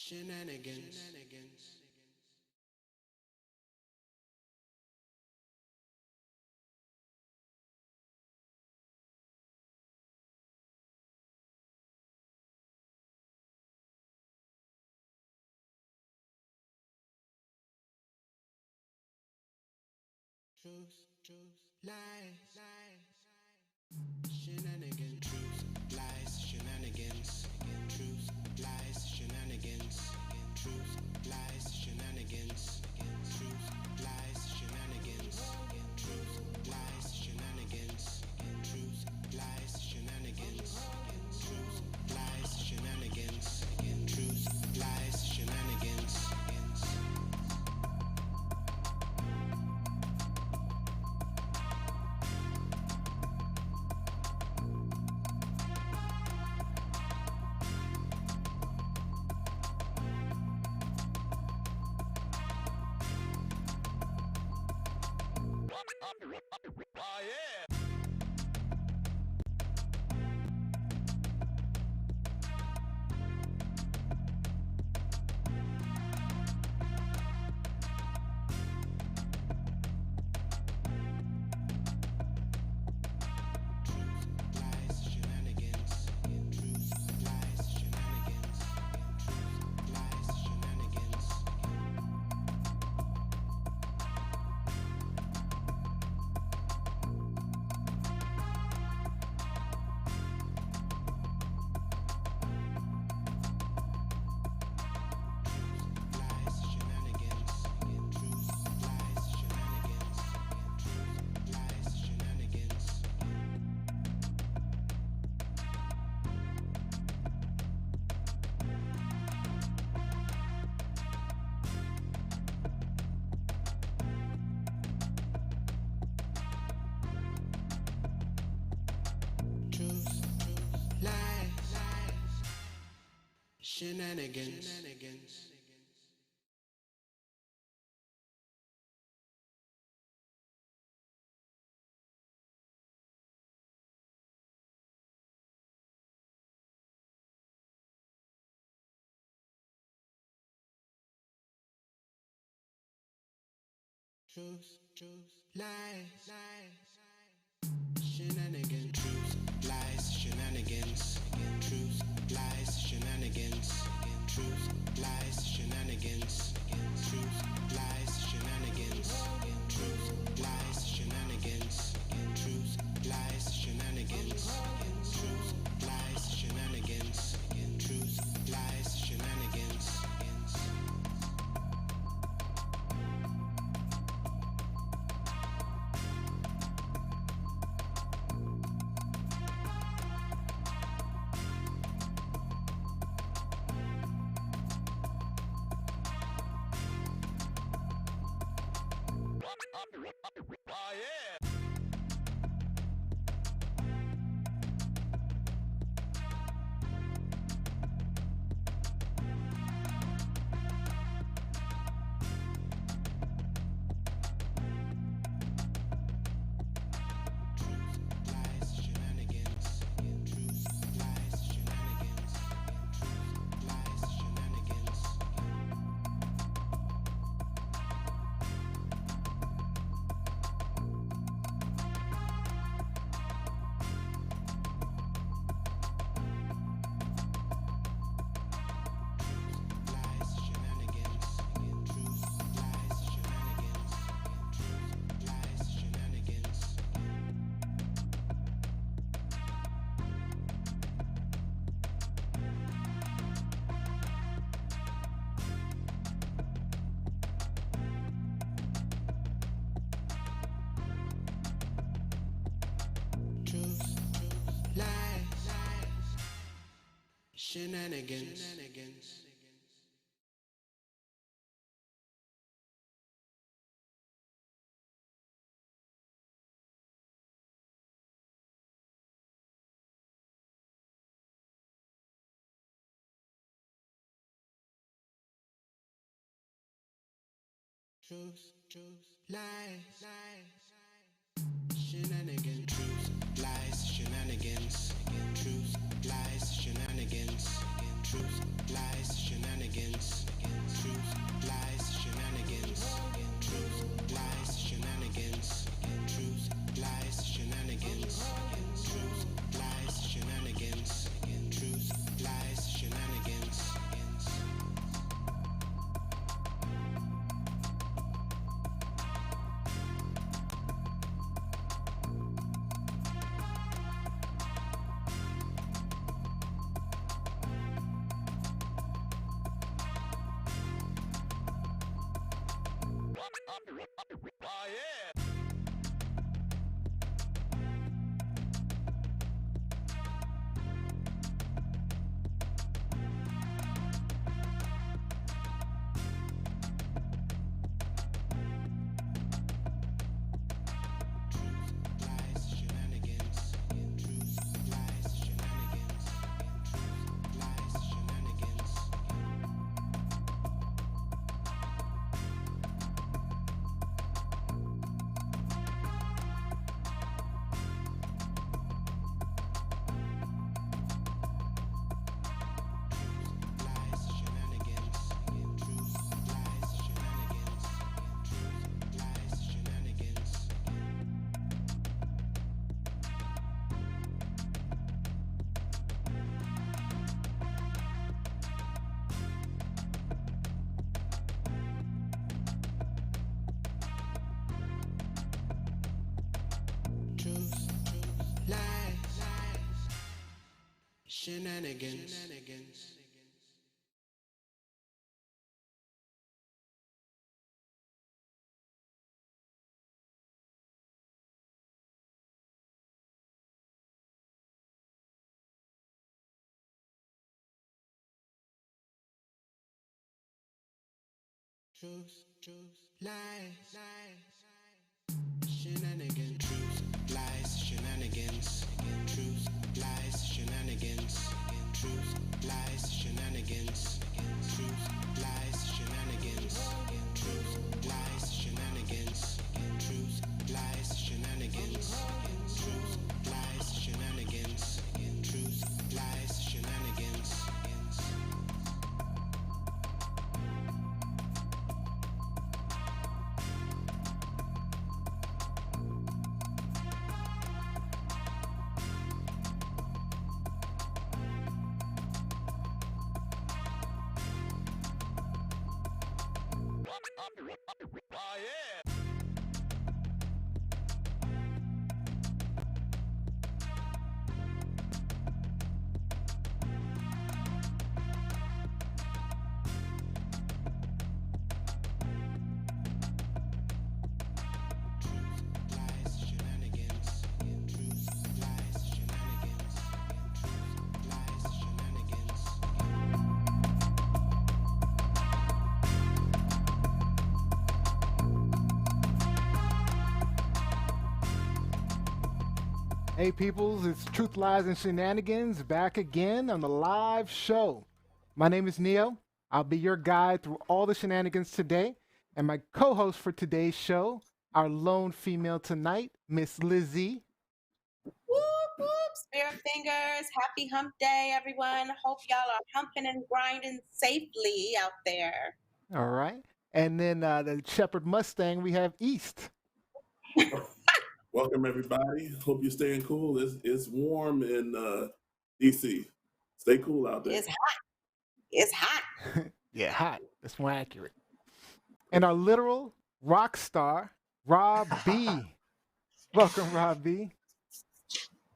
Shenanigans. Truth, lies, shenanigans. Truth, lies, shenanigans. Truth, lies, shenanigans. Truth, lies, shenanigans. Truth, lies, shenanigans. Truth, lies, shenanigans. Truth, lies, shenanigans. Truth, lies, shenanigans. Truth, lies, shenanigans. Oh yeah! Shenanigans. Truth, lies, shenanigans. Truth, lies, shenanigans. Truth, lies, shenanigans. Truth, lies, shenanigans. Truth, lies, shenanigans. Truth, lies, shenanigans. Truth, lies, shenanigans. Truth, lies, shenanigans. Truth, lies, shenanigans. Oh yeah! Shenanigans. Truth, lies, shenanigans. Truth, lies, shenanigans. Truth, lies, shenanigans. Truth, lies, shenanigans. Truth, lies, shenanigans. Truth, lies, shenanigans. Truth, lies, shenanigans. Truth, lies, shenanigans. Truth, lies, shenanigans. Truth, lies, shenanigans. Truth, lies, shenanigans. Truth, lies, shenanigans. Truth, lies, shenanigans. Truth, lies, shenanigans. Truth, lies, shenanigans. Truth, lies, shenanigans. Truth, lies, shenanigans. Truth, lies, shenanigans. Truth, lies, shenanigans. Hey peoples, it's Truth, Lies, and Shenanigans back again on the live show. My name is Neo. I'll be your guide through all the shenanigans today. And my co-host for today's show, our lone female tonight, Miss Lizzie. Whoop, whoop, spirit fingers. Happy hump day, everyone. Hope y'all are humping and grinding safely out there. All right. And then the Shepherd Mustang, we have East. Welcome everybody. Hope you're staying cool. It's warm in DC. Stay cool out there. It's hot. It's hot. Yeah, hot. That's more accurate. And our literal rock star, Rob B. Welcome, Rob B.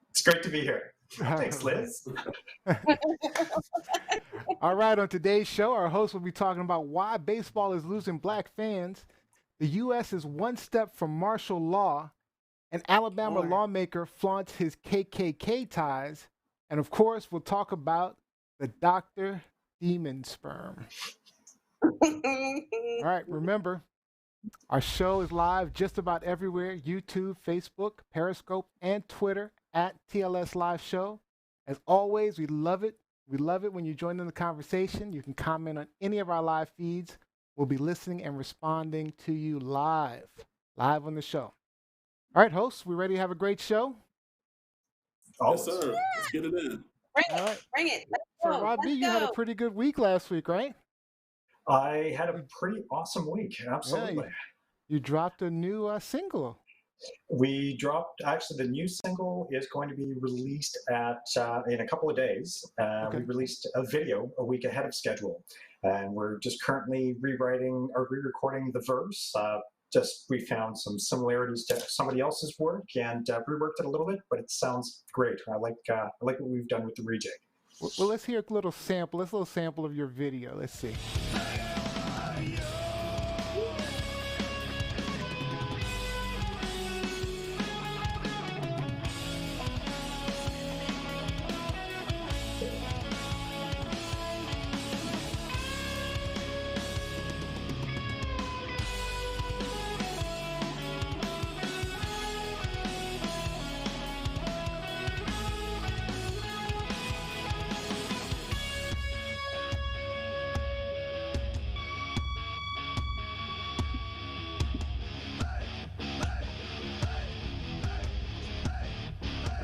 It's great to be here. Thanks, Liz. All right, on today's show, our host will be talking about why baseball is losing black fans. The U.S. is one step from martial law. An Alabama lawmaker flaunts his KKK ties. And of course, we'll talk about the Dr. Demon Sperm. All right, remember, our show is live just about everywhere: YouTube, Facebook, Periscope, and Twitter at TLS Live Show. As always, we love it. We love it when you join in the conversation. You can comment on any of our live feeds. We'll be listening and responding to you live on the show. All right, hosts, we ready to have a great show? Yes, sir. Let's get it in. Bring All it. right. Bring it. Let's So, go. Rob B, Let's you had a go. pretty good week last week, right? I had a pretty awesome week. Absolutely. You dropped a new single. We dropped, actually, the new single is going to be released in a couple of days. Okay. We released a video a week ahead of schedule, and we're just currently rewriting or re-recording the verse. We found some similarities to somebody else's work and reworked it a little bit, but it sounds great. I like what we've done with the rejig. Well, let's hear a little sample. Let's a little sample of your video. Let's see.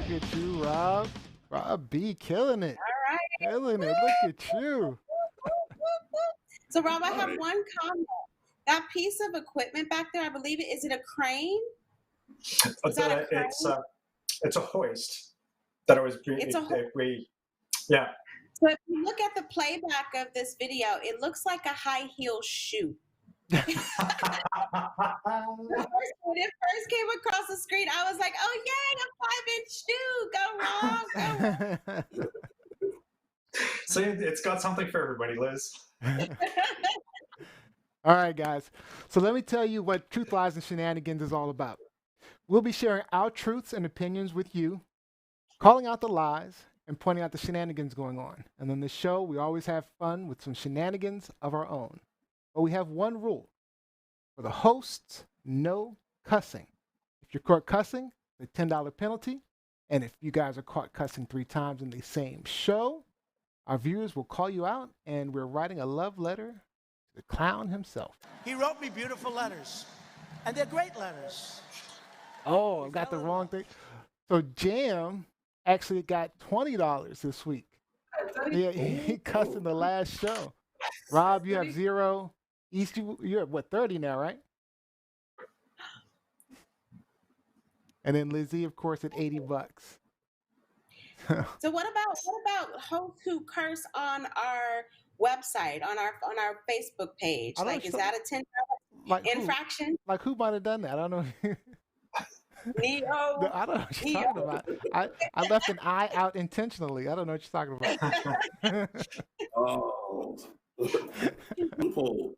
Look at you, Rob. Rob B, killing it. All right. Killing it. Look at you. So, Rob, I have one comment. That piece of equipment back there, I believe is it a crane? Is that a crane? It's a hoist that was yeah. So if you look at the playback of this video, it looks like a high heel shoe. When it first came across the screen, I was like, "Oh yay, a 5-inch shoe! Go Rob, go Rob!" See, it's got something for everybody, Liz. All right, guys. So let me tell you what Truth, Lies, and Shenanigans is all about. We'll be sharing our truths and opinions with you, calling out the lies, and pointing out the shenanigans going on. And on this show, we always have fun with some shenanigans of our own. But we have one rule. For the hosts, no cussing. If you're caught cussing, a $10 penalty. And if you guys are caught cussing 3 times in the same show, our viewers will call you out, and we're writing a love letter to the clown himself. He wrote me beautiful letters, and they're great letters. Oh, I got the wrong thing. So Jam actually got $20 this week. Yeah, he cussed in the last show. Rob, you have 0. East, you're at what, 30 now, right? And then Lizzie, of course, at $80. So what about hosts who curse on our website, on our Facebook page? Like, is that a $10 infraction? Like who might have done that? I don't know. Neo. No, I don't know what you're talking about. I left an I out intentionally. I don't know what you're talking about. Oh, loophole.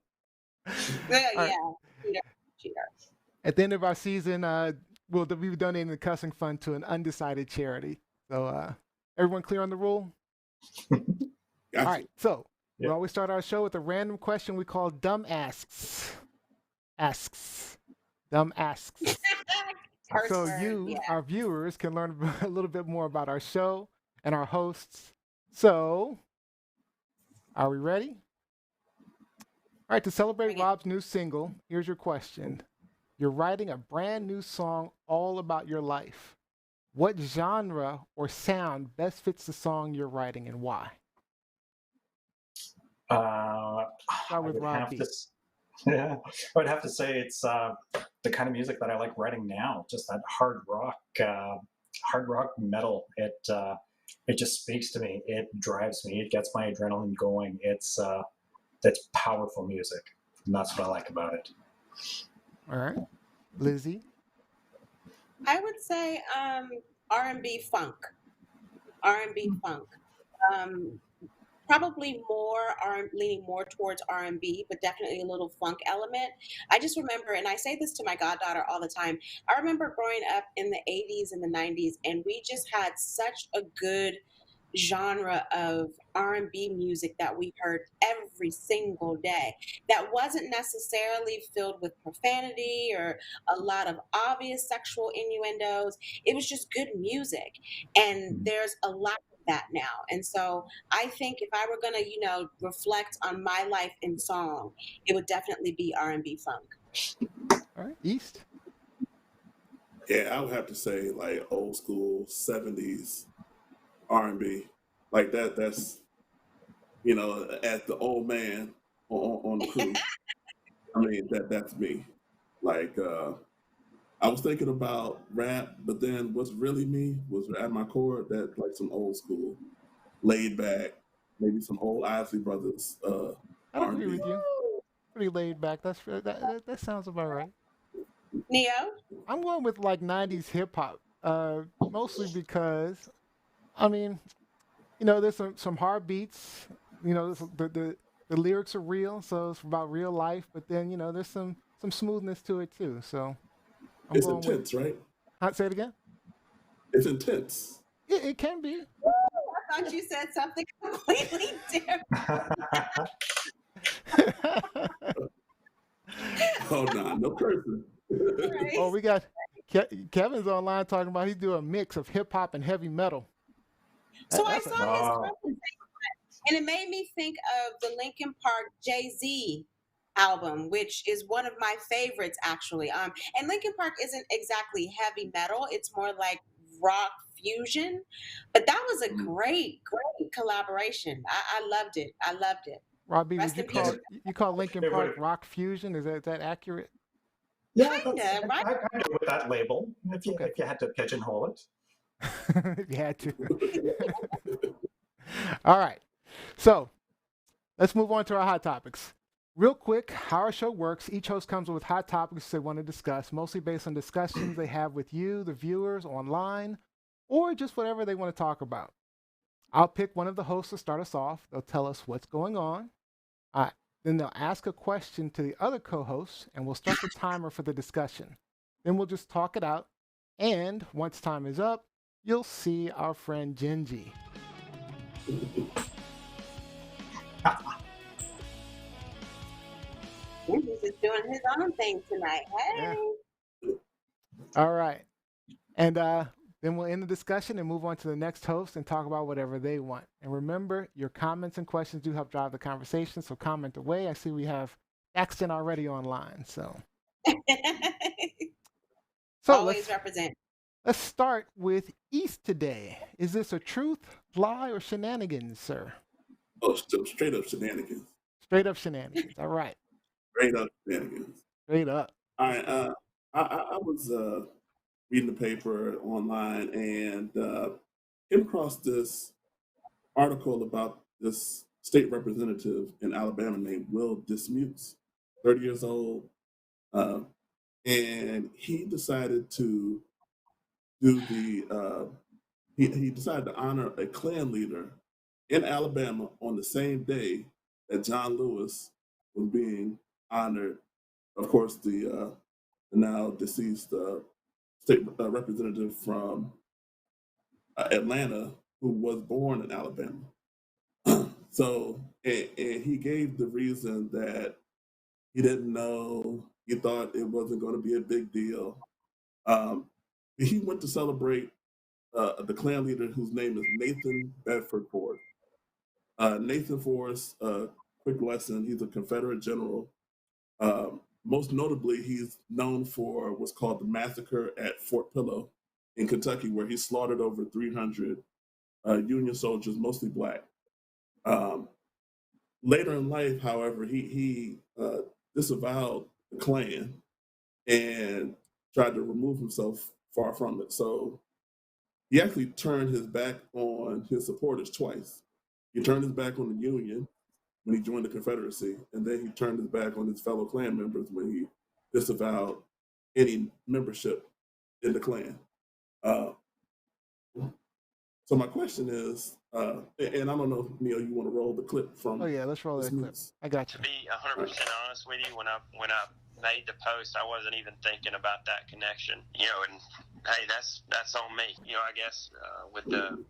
Yeah. Cheater. At the end of our season, we'll be donating the cussing fund to an undecided charity. So everyone clear on the rule? Gotcha. All right. So we always start our show with a random question we call Dumb Asks. Dumb Asks. So you, our viewers, can learn a little bit more about our show and our hosts. So, are we ready? All right, to celebrate Rob's new single, here's your question. You're writing a brand new song all about your life. What genre or sound best fits the song you're writing, and why? Start with Rob B. I would have to say it's the kind of music that I like writing now. Just that hard rock metal. It just speaks to me. It drives me. It gets my adrenaline going. That's powerful music, and that's what I like about it. All right, Lizzie. I would say R&B funk. Probably leaning more towards R&B, but definitely a little funk element. I just remember, and I say this to my goddaughter all the time, I remember growing up in the 80s and the 90s, and we just had such a good genre of R&B music that we heard every single day that wasn't necessarily filled with profanity or a lot of obvious sexual innuendos. It was just good music, and there's a lot of that now. And so I think if I were gonna, reflect on my life in song, it would definitely be R&B funk. All right, East. Yeah, I would have to say like old school '70s R&B, like that. That's as the old man on the crew. I mean that's me. Like I was thinking about rap, but then what's really me was at my core that like some old school, laid back, maybe some old Isley Brothers I'd agree R&B. with you. Pretty laid back. That sounds about right. Neo? I'm going with like '90s hip hop, mostly because I mean, there's some hard beats. The lyrics are real, so it's about real life. But then there's some smoothness to it too. So I'm It's going with. intense, right? Say it again. It's intense. It can be. I thought you said something completely different. Oh no, no cursing. Oh, we got Kevin's online talking about he's doing a mix of hip hop and heavy metal. So I That's saw his comment, and it made me think of the Linkin Park Jay-Z album, which is one of my favorites actually. And Linkin Park isn't exactly heavy metal; it's more like rock fusion. But that was a great collaboration. I loved it. I loved it. Robbie, would Rest you in peace. call Linkin It Park would, rock fusion? Is that accurate? yeah, Kinda, right? I go with that label Okay. if you had to pigeonhole it. You had to. All right. So let's move on to our hot topics. Real quick, how our show works, each host comes with hot topics they want to discuss, mostly based on discussions they have with you, the viewers, online, or just whatever they want to talk about. I'll pick one of the hosts to start us off. They'll tell us what's going on. Then they'll ask a question to the other co-hosts, and we'll start the timer for the discussion. Then we'll just talk it out. And once time is up, you'll see our friend Genji. He's just doing his own thing tonight. Hey. Yeah. All right. And then we'll end the discussion and move on to the next host and talk about whatever they want. And remember, your comments and questions do help drive the conversation, so comment away. I see we have Axton already online. So Always represent. Let's start with East today. Is this a truth, lie, or shenanigans, sir? Oh, straight up shenanigans. Straight up shenanigans. All right. Straight up shenanigans. Straight up. All right. I was reading the paper online and came across this article about this state representative in Alabama named Will Dismukes, 30 years old, and he decided to do he decided to honor a Klan leader in Alabama on the same day that John Lewis was being honored. Of course, the now deceased state representative from Atlanta who was born in Alabama. So, and he gave the reason that he didn't know, he thought it wasn't going to be a big deal. He went to celebrate the Klan leader whose name is Nathan Bedford Forrest. Nathan Forrest, quick lesson, he's a Confederate general. Most notably, he's known for what's called the massacre at Fort Pillow in Kentucky, where he slaughtered over 300 Union soldiers, mostly black. Later in life, however, he disavowed the Klan and tried to remove himself far from it. So he actually turned his back on his supporters twice. He turned his back on the Union when he joined the Confederacy, and then he turned his back on his fellow Klan members when he disavowed any membership in the Klan. So my question is, and I don't know if Neil, you want to roll the clip from? Oh yeah, let's roll that clip. I got you. To be 100% honest with you, when I made the post, I wasn't even thinking about that connection. And hey, that's on me. I guess with the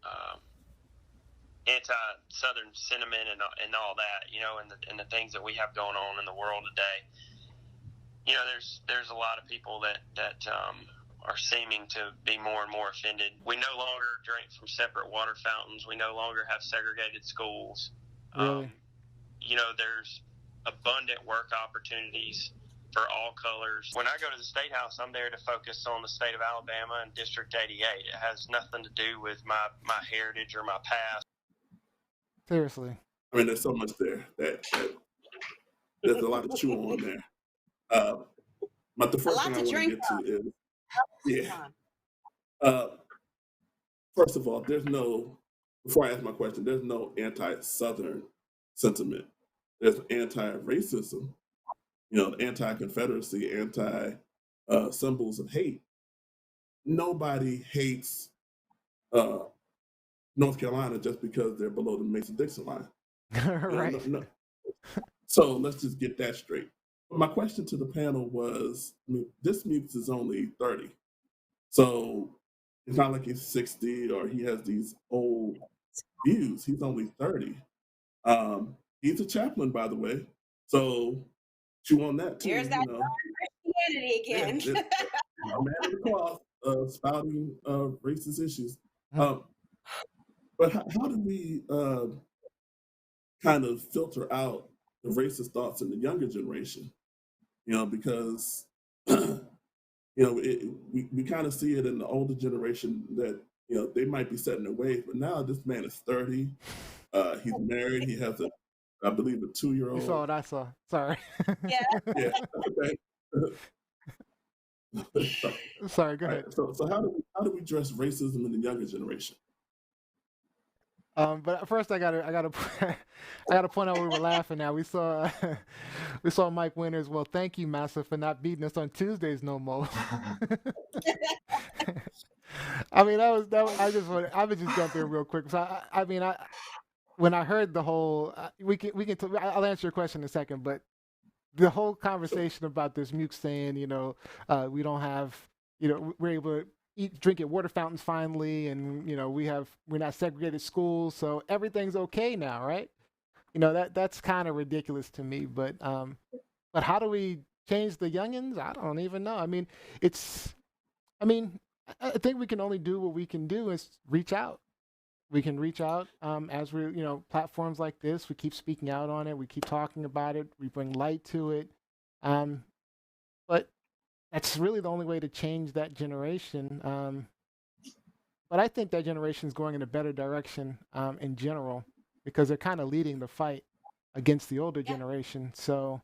anti-Southern sentiment and all that, and the things that we have going on in the world today. There's a lot of people that are seeming to be more and more offended. We no longer drink from separate water fountains. We no longer have segregated schools. Really? There's abundant work opportunities for all colors. When I go to the State House, I'm there to focus on the state of Alabama and District 88. It has nothing to do with my heritage or my past. Seriously. I mean, there's so much there that there's a lot to chew on there. But the first thing I want to get to is, first of all, before I ask my question, there's no anti-Southern sentiment. There's anti-racism, anti-Confederacy, symbols of hate. Nobody hates North Carolina just because they're below the Mason-Dixon line. Right. No. So let's just get that straight. But my question to the panel was, this Mutes is only 30. So it's not like he's 60 or he has these old views. He's only 30. He's a chaplain, by the way. So chew on that too. Here's that Christianity again. A man of the cloth, spouting racist issues. But how do we kind of filter out the racist thoughts in the younger generation? Because we kind of see it in the older generation that they might be setting their ways, but now this man is 30. He's married. He has I believe, a 2-year-old. You saw what I saw. Sorry. Yeah. Yeah. Okay. Sorry. Go ahead. So how do we address racism in the younger generation? But first, I gotta point out we were laughing. Now we saw Mike Winters. Well, thank you, Massa, for not beating us on Tuesdays no more. I mean, I would just jump in real quick. So when I heard the whole, I'll answer your question in a second, but the whole conversation about this Muke saying, we don't have, we're able to drink at water fountains finally, and we're not segregated schools, so everything's okay now, right? That's kind of ridiculous to me. But how do we change the youngins? I don't even know. I think we can only do what we can do is reach out. We can reach out as we, platforms like this. We keep speaking out on it. We keep talking about it. We bring light to it. But that's really the only way to change that generation. But I think that generation is going in a better direction in general because they're kind of leading the fight against the older generation. So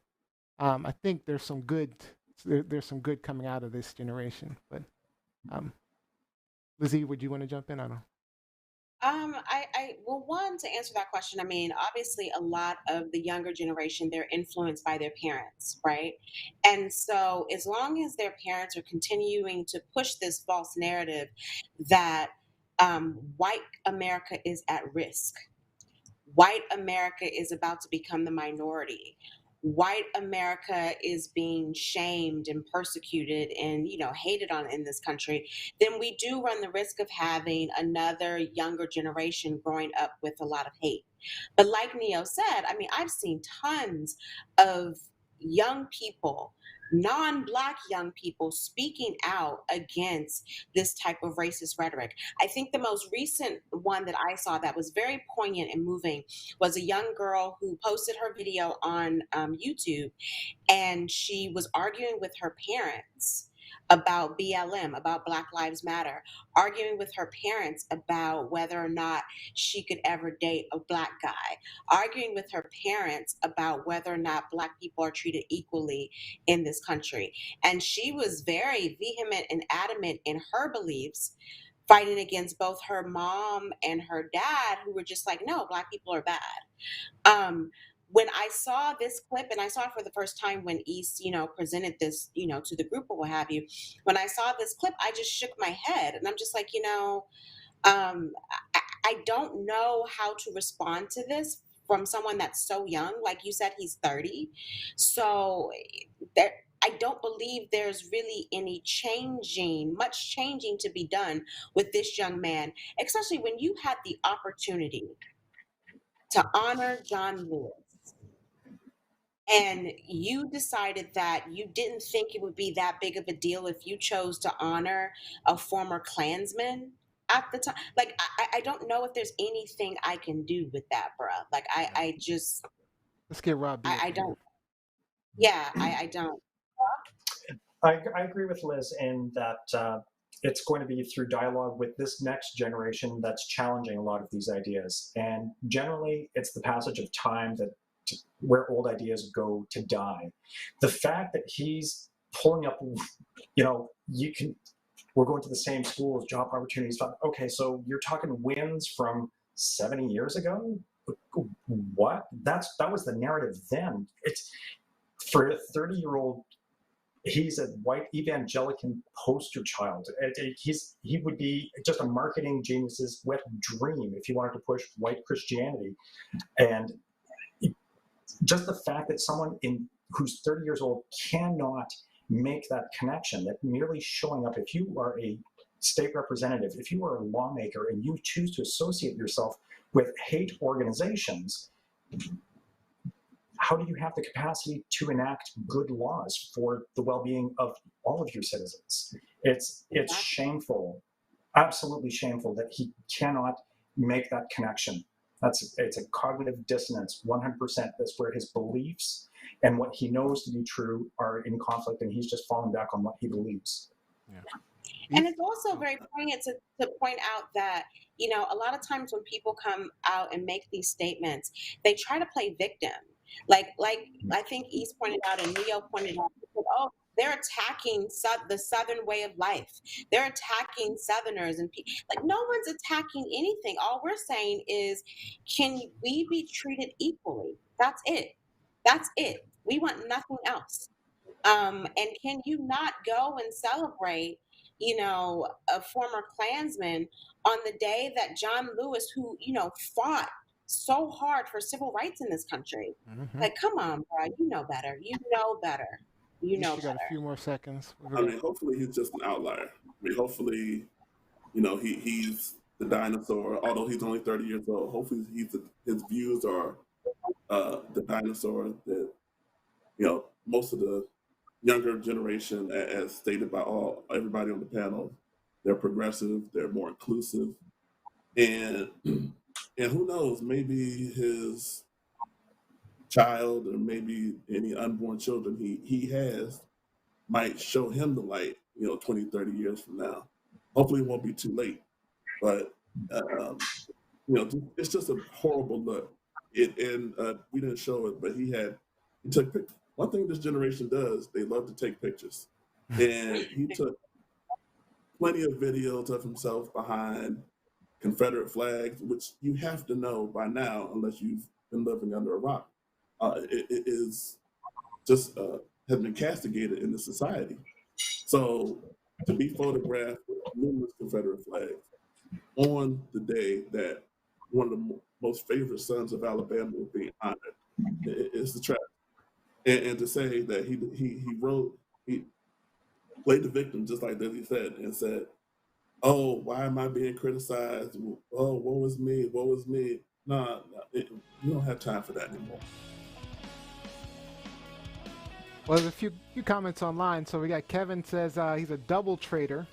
I think there's some good coming out of this generation. But Lizzie, would you want to jump in? I don't know. One, to answer that question, obviously a lot of the younger generation, they're influenced by their parents, right? And so as long as their parents are continuing to push this false narrative that white America is at risk, white America is about to become the minority, white America is being shamed and persecuted and hated on in this country, then we do run the risk of having another younger generation growing up with a lot of hate. But like Neo said, I've seen tons of young people, non-Black young people, speaking out against this type of racist rhetoric. I think the most recent one that I saw that was very poignant and moving was a young girl who posted her video on YouTube, and she was arguing with her parents about BLM, about Black Lives Matter, arguing with her parents about whether or not she could ever date a Black guy, arguing with her parents about whether or not Black people are treated equally in this country. And she was very vehement and adamant in her beliefs, fighting against both her mom and her dad, who were just like, no, Black people are bad. When I saw this clip, and I saw it for the first time when East, presented this, to the group or what have you, when I saw this clip, I just shook my head, and I'm just like, I don't know how to respond to this from someone that's so young. Like you said, he's 30. So I don't believe there's really much changing to be done with this young man, especially when you had the opportunity to honor John Lewis. And you decided that you didn't think it would be that big of a deal if you chose to honor a former Klansman at the time. Like, I don't know if there's anything I can do with that, bruh. Like, I just... Let's get Rob. I don't. Yeah, I don't. I agree with Liz in that it's going to be through dialogue with this next generation that's challenging a lot of these ideas. And generally, it's the passage of time that where old ideas go to die. The fact that he's pulling up, we're going to the same schools, job opportunities. Okay, so you're talking wins from 70 years ago? What? That was the narrative then. It's for a 30-year-old. He's a white evangelical poster child. He would be just a marketing genius's wet dream if he wanted to push white Christianity. And just the fact that someone who's 30 years old cannot make that connection, that merely showing up, if you are a state representative, if you are a lawmaker and you choose to associate yourself with hate organizations, how do you have the capacity to enact good laws for the well-being of all of your citizens? It's shameful, absolutely shameful that he cannot make that connection. It's a cognitive dissonance, 100%. That's where his beliefs and what he knows to be true are in conflict, and he's just falling back on what he believes. Yeah. And it's also very poignant to point out that, a lot of times when people come out and make these statements, they try to play victim. Like I think East pointed out and Leo pointed out, oh, they're attacking the Southern way of life. They're attacking Southerners and like no one's attacking anything. All we're saying is, can we be treated equally? That's it. That's it. We want nothing else. And can you not go and celebrate, a former Klansman on the day that John Lewis, who, fought so hard for civil rights in this country? Mm-hmm. Like, come on, bro, you know better. You know better. You know got a better. few more seconds. I mean, hopefully he's just an outlier. I mean, hopefully, he's the dinosaur. Although he's only 30 years old, hopefully his views are the dinosaur that most of the younger generation, as stated by everybody on the panel, they're progressive, they're more inclusive, and who knows, maybe his child or maybe any unborn children he has might show him the light, 20, 30 years from now. Hopefully it won't be too late, but it's just a horrible look. We didn't show it, but he took pictures. One thing this generation does, they love to take pictures. And he took plenty of videos of himself behind Confederate flags, which you have to know by now, unless you've been living under a rock. It is just has been castigated in the society. So to be photographed with numerous Confederate flags on the day that one of the most favorite sons of Alabama was being honored, it's a tragedy. And to say that he played the victim, just like that he said, and said, "Oh, why am I being criticized? Oh, woe is me, woe is me." Nah, you don't have time for that anymore. Well, there's a few comments online. So we got Kevin says he's a double trader.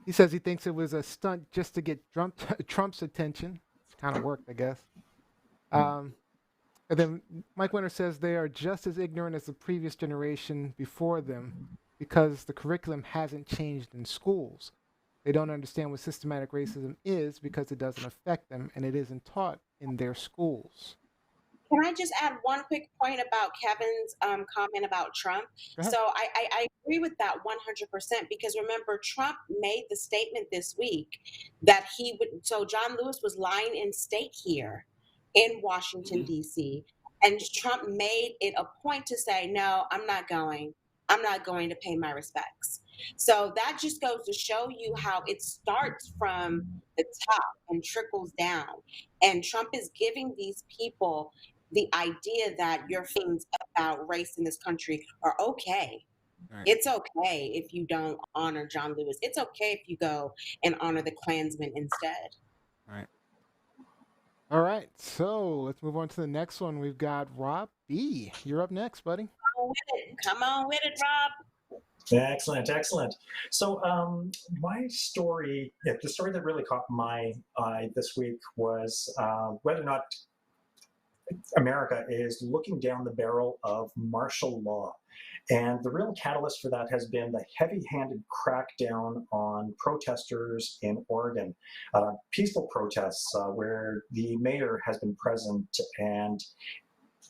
He says he thinks it was a stunt just to get Trump's attention. It's kind of worked, I guess. And then Mike Winter says they are just as ignorant as the previous generation before them because the curriculum hasn't changed in schools. They don't understand what systematic racism is because it doesn't affect them and it isn't taught in their schools. Can I just add one quick point about Kevin's comment about Trump? So I agree with that 100% because remember, Trump made the statement this week that he would. So John Lewis was lying in state here in Washington, D.C. And Trump made it a point to say, no, I'm not going to pay my respects. So that just goes to show you how it starts from the top and trickles down. And Trump is giving these people the idea that your feelings about race in this country are okay. Right. It's okay if you don't honor John Lewis. It's okay if you go and honor the Klansmen instead. Right. All right, so let's move on to the next one. We've got Rob B. You're up next, buddy. Come on with it, Rob. Excellent. So my story, the story that really caught my eye this week was whether or not America is looking down the barrel of martial law. And the real catalyst for that has been the heavy-handed crackdown on protesters in Oregon, peaceful protests where the mayor has been present, and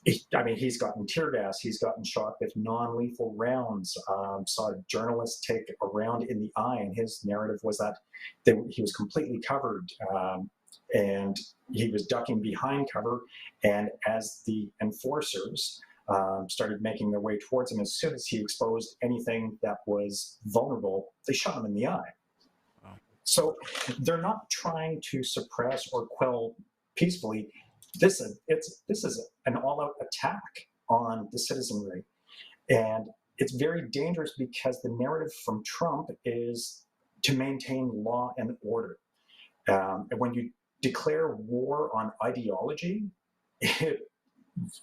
he's gotten tear gas, he's gotten shot with non-lethal rounds. Saw a journalist take a round in the eye, and his narrative was that he was completely covered, and he was ducking behind cover. And as the enforcers started making their way towards him, as soon as he exposed anything that was vulnerable, they shot him in the eye. Wow. So they're not trying to suppress or quell peacefully. This is an all-out attack on the citizenry, and it's very dangerous because the narrative from Trump is to maintain law and order. And when you declare war on ideology,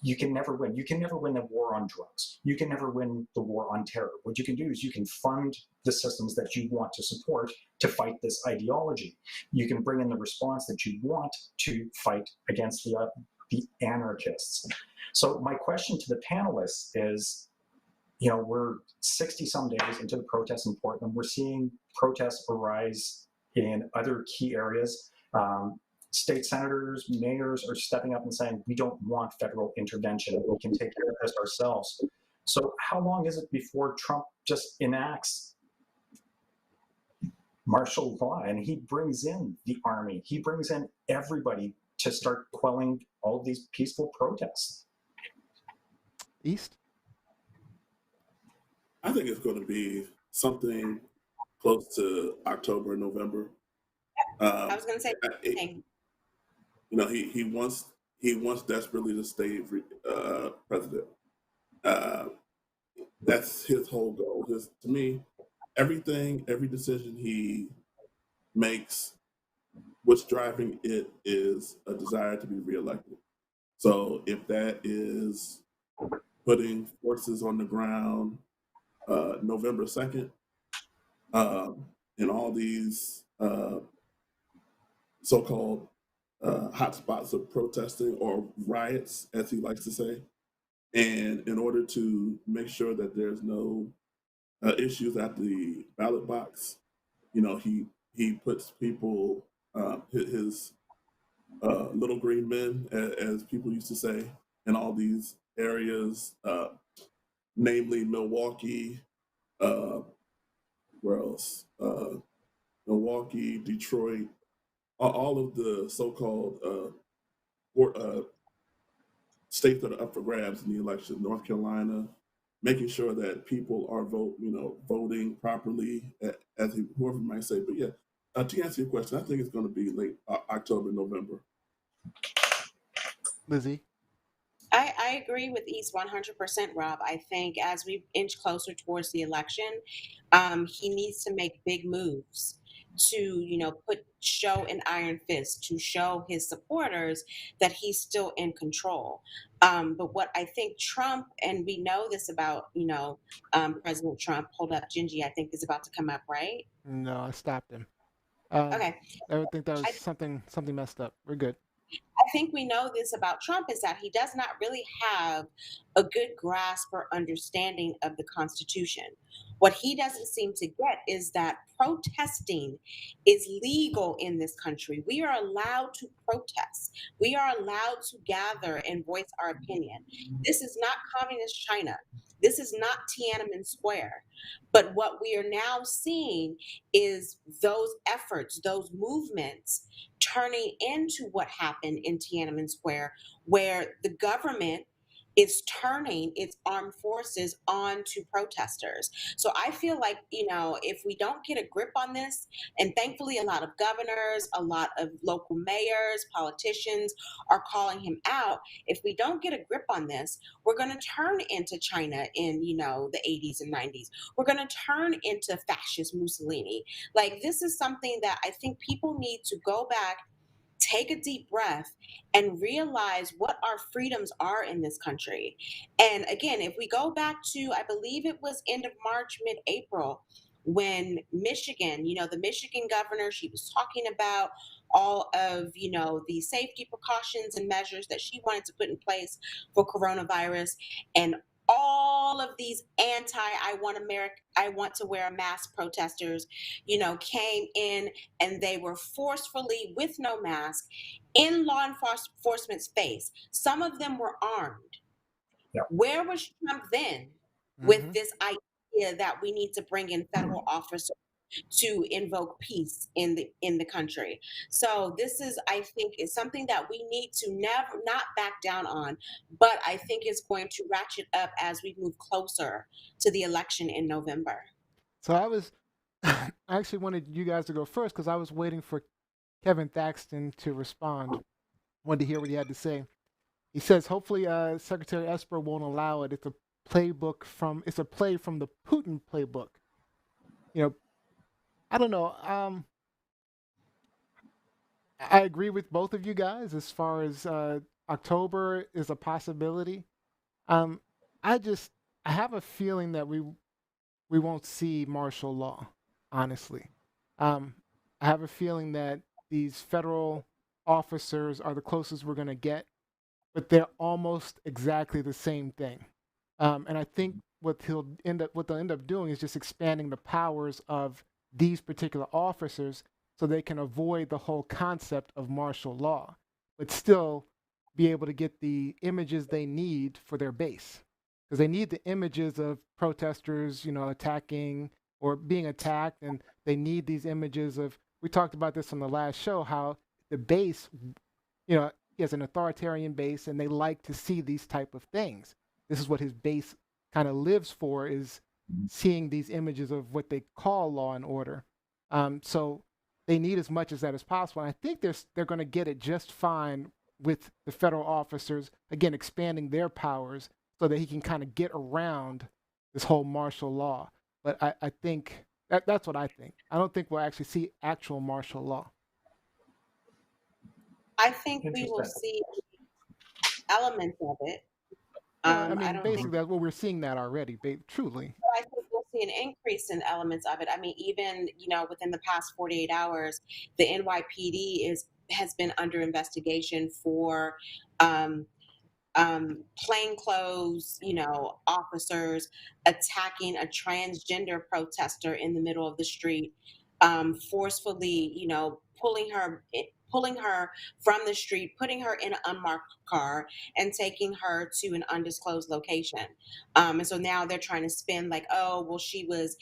you can never win. You can never win the war on drugs. You can never win the war on terror. What you can do is you can fund the systems that you want to support to fight this ideology. You can bring in the response that you want to fight against the anarchists. So my question to the panelists is, we're 60 some days into the protests in Portland. We're seeing protests arise in other key areas. State senators, mayors are stepping up and saying, we don't want federal intervention. We can take care of this ourselves. So how long is it before Trump just enacts martial law and he brings in the army? He brings in everybody to start quelling all of these peaceful protests. East? I think it's going to be something close to October, November. I was going to say the same. He wants desperately to stay president. That's his whole goal. To me, every decision he makes, what's driving it is a desire to be reelected. So if that is putting forces on the ground November 2nd, in all these so-called hotspots of protesting or riots, as he likes to say, and in order to make sure that there's no issues at the ballot box, he puts people, his little green men, as people used to say, in all these areas, namely Milwaukee, where else? Milwaukee, Detroit, all of the so-called states that are up for grabs in the election, North Carolina, making sure that people are voting properly, as whoever might say. But yeah, to answer your question, I think it's going to be late October, November. Lizzie? I agree with East 100%, Rob. I think as we inch closer towards the election, he needs to make big moves to, show an iron fist, to show his supporters that he's still in control. But what I think Trump, and we know this about, President Trump, hold up, Gingy, I think is about to come up, right? No, I stopped him. Okay. I would think that was something messed up. We're good. I think we know this about Trump is that he does not really have a good grasp or understanding of the Constitution. What he doesn't seem to get is that protesting is legal in this country. We are allowed to protest. We are allowed to gather and voice our opinion. This is not communist China. This is not Tiananmen Square. But what we are now seeing is those efforts, those movements turning into what happened in Tiananmen Square, where the government is turning its armed forces onto protesters. So I feel like, if we don't get a grip on this, and thankfully a lot of governors, a lot of local mayors, politicians are calling him out. If we don't get a grip on this, we're going to turn into China in, the 80s and 90s. We're going to turn into fascist Mussolini. Like, this is something that I think people need to go back, take a deep breath, and realize what our freedoms are in this country. And again, if we go back to, I believe it was end of March, mid-April, when Michigan, the Michigan governor, she was talking about all of, the safety precautions and measures that she wanted to put in place for coronavirus. And all of these I want to wear a mask protesters, came in, and they were forcefully, with no mask, in law enforcement's face. Some of them were armed. Yep. Where was Trump then with Mm-hmm. this idea that we need to bring in federal officers to invoke peace in the country? So this is, I think, is something that we need to never not back down on, but I think it's going to ratchet up as we move closer to the election in November. So I actually wanted you guys to go first because I was waiting for Kevin Thaxton to respond. Wanted to hear what he had to say. He says, hopefully, Secretary Esper won't allow it. It's a it's a play from the Putin playbook. I don't know. I agree with both of you guys as far as October is a possibility. Um, I have a feeling that we won't see martial law. Honestly, I have a feeling that these federal officers are the closest we're going to get, but they're almost exactly the same thing. And I think what they'll end up doing is just expanding the powers of these particular officers so they can avoid the whole concept of martial law, but still be able to get the images they need for their base. Because they need the images of protesters, attacking or being attacked, and they need these images of. We talked about this on the last show, how the base, he has an authoritarian base, and they like to see these type of things. This is what his base kind of lives for, is seeing these images of what they call law and order. So they need as much as that as possible. And I think they're going to get it just fine with the federal officers, again, expanding their powers so that he can kind of get around this whole martial law. But I think that's what I think. I don't think we'll actually see actual martial law. I think we will see elements of it. Yeah, I I mean, don't think. basically, that's what we're seeing that already, truly. I think we'll see an increase in elements of it. I mean, even within the past 48 hours, the NYPD has been under investigation for um, plainclothes, officers attacking a transgender protester in the middle of the street, forcefully, pulling her from the street, putting her in an unmarked car, and taking her to an undisclosed location. And so now they're trying to spin like, oh, well, she was,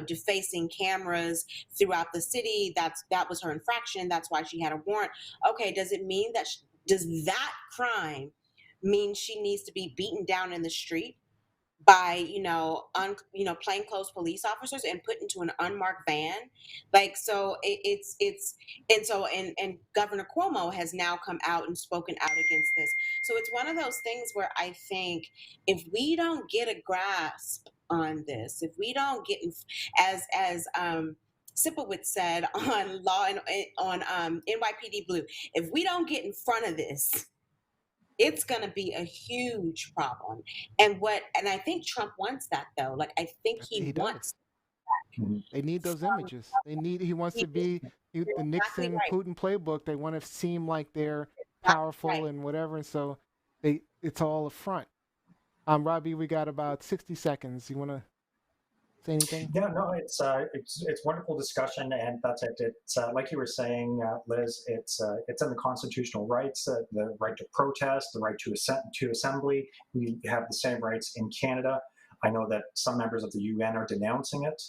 defacing cameras throughout the city. That was her infraction. That's why she had a warrant. Okay, does it mean that does that crime means she needs to be beaten down in the street by plainclothes police officers and put into an unmarked van? Like, so it's and so and Governor Cuomo has now come out and spoken out against this. So it's one of those things where I think if we don't get a grasp on this, if we don't get as Sipowicz said on NYPD Blue, if we don't get in front of this, it's going to be a huge problem. And I think Trump wants that, though. Like, I think he does. wants. They need those images. He wants to be the exactly Nixon right. Putin playbook. They want to seem like they're powerful right. and whatever. And so it's all a front. Robbie, we got about 60 seconds. You want to say anything? Yeah, no, it's wonderful discussion, and that's it. It's like you were saying, Liz. It's in the constitutional rights, the right to protest, the right to assembly. We have the same rights in Canada. I know that some members of the UN are denouncing it,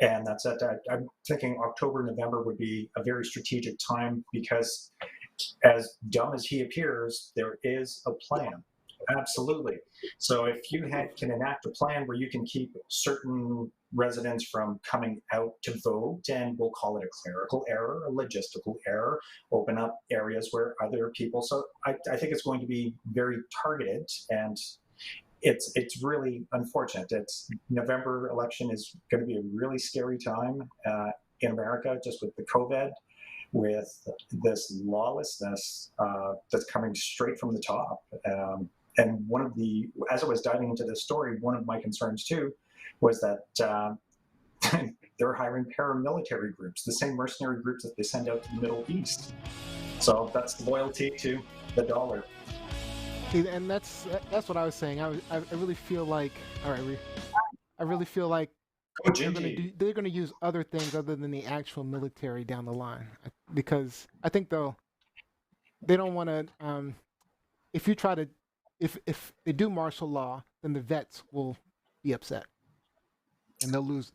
and that's it. I'm thinking October, November would be a very strategic time because, as dumb as he appears, there is a plan. Absolutely. So if you can enact a plan where you can keep certain residents from coming out to vote, and we'll call it a clerical error, a logistical error, open up areas where other people. So I think it's going to be very targeted, and it's really unfortunate. It's November election is going to be a really scary time in America, just with the COVID, with this lawlessness that's coming straight from the top. And as I was diving into this story, one of my concerns too was that They're hiring paramilitary groups, the same mercenary groups that they send out to the Middle East. So that's loyalty to the dollar. See, and that's what I was saying. I really feel like, all right, I really feel like Go they're gonna use other things other than the actual military down the line, because I think they don't want to. If you try to, if they do martial law, then the vets will be upset, and they'll lose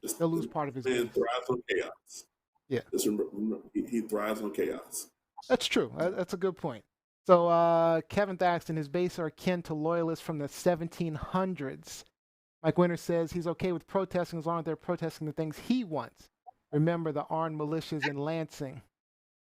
part of his Man base. thrives on chaos. Yeah. Just remember, he thrives on chaos. That's true. That's a good point. So Kevin Thaxton, his base are akin to loyalists from the 1700s. Mike Winter says he's okay with protesting as long as they're protesting the things he wants. Remember the armed militias in Lansing.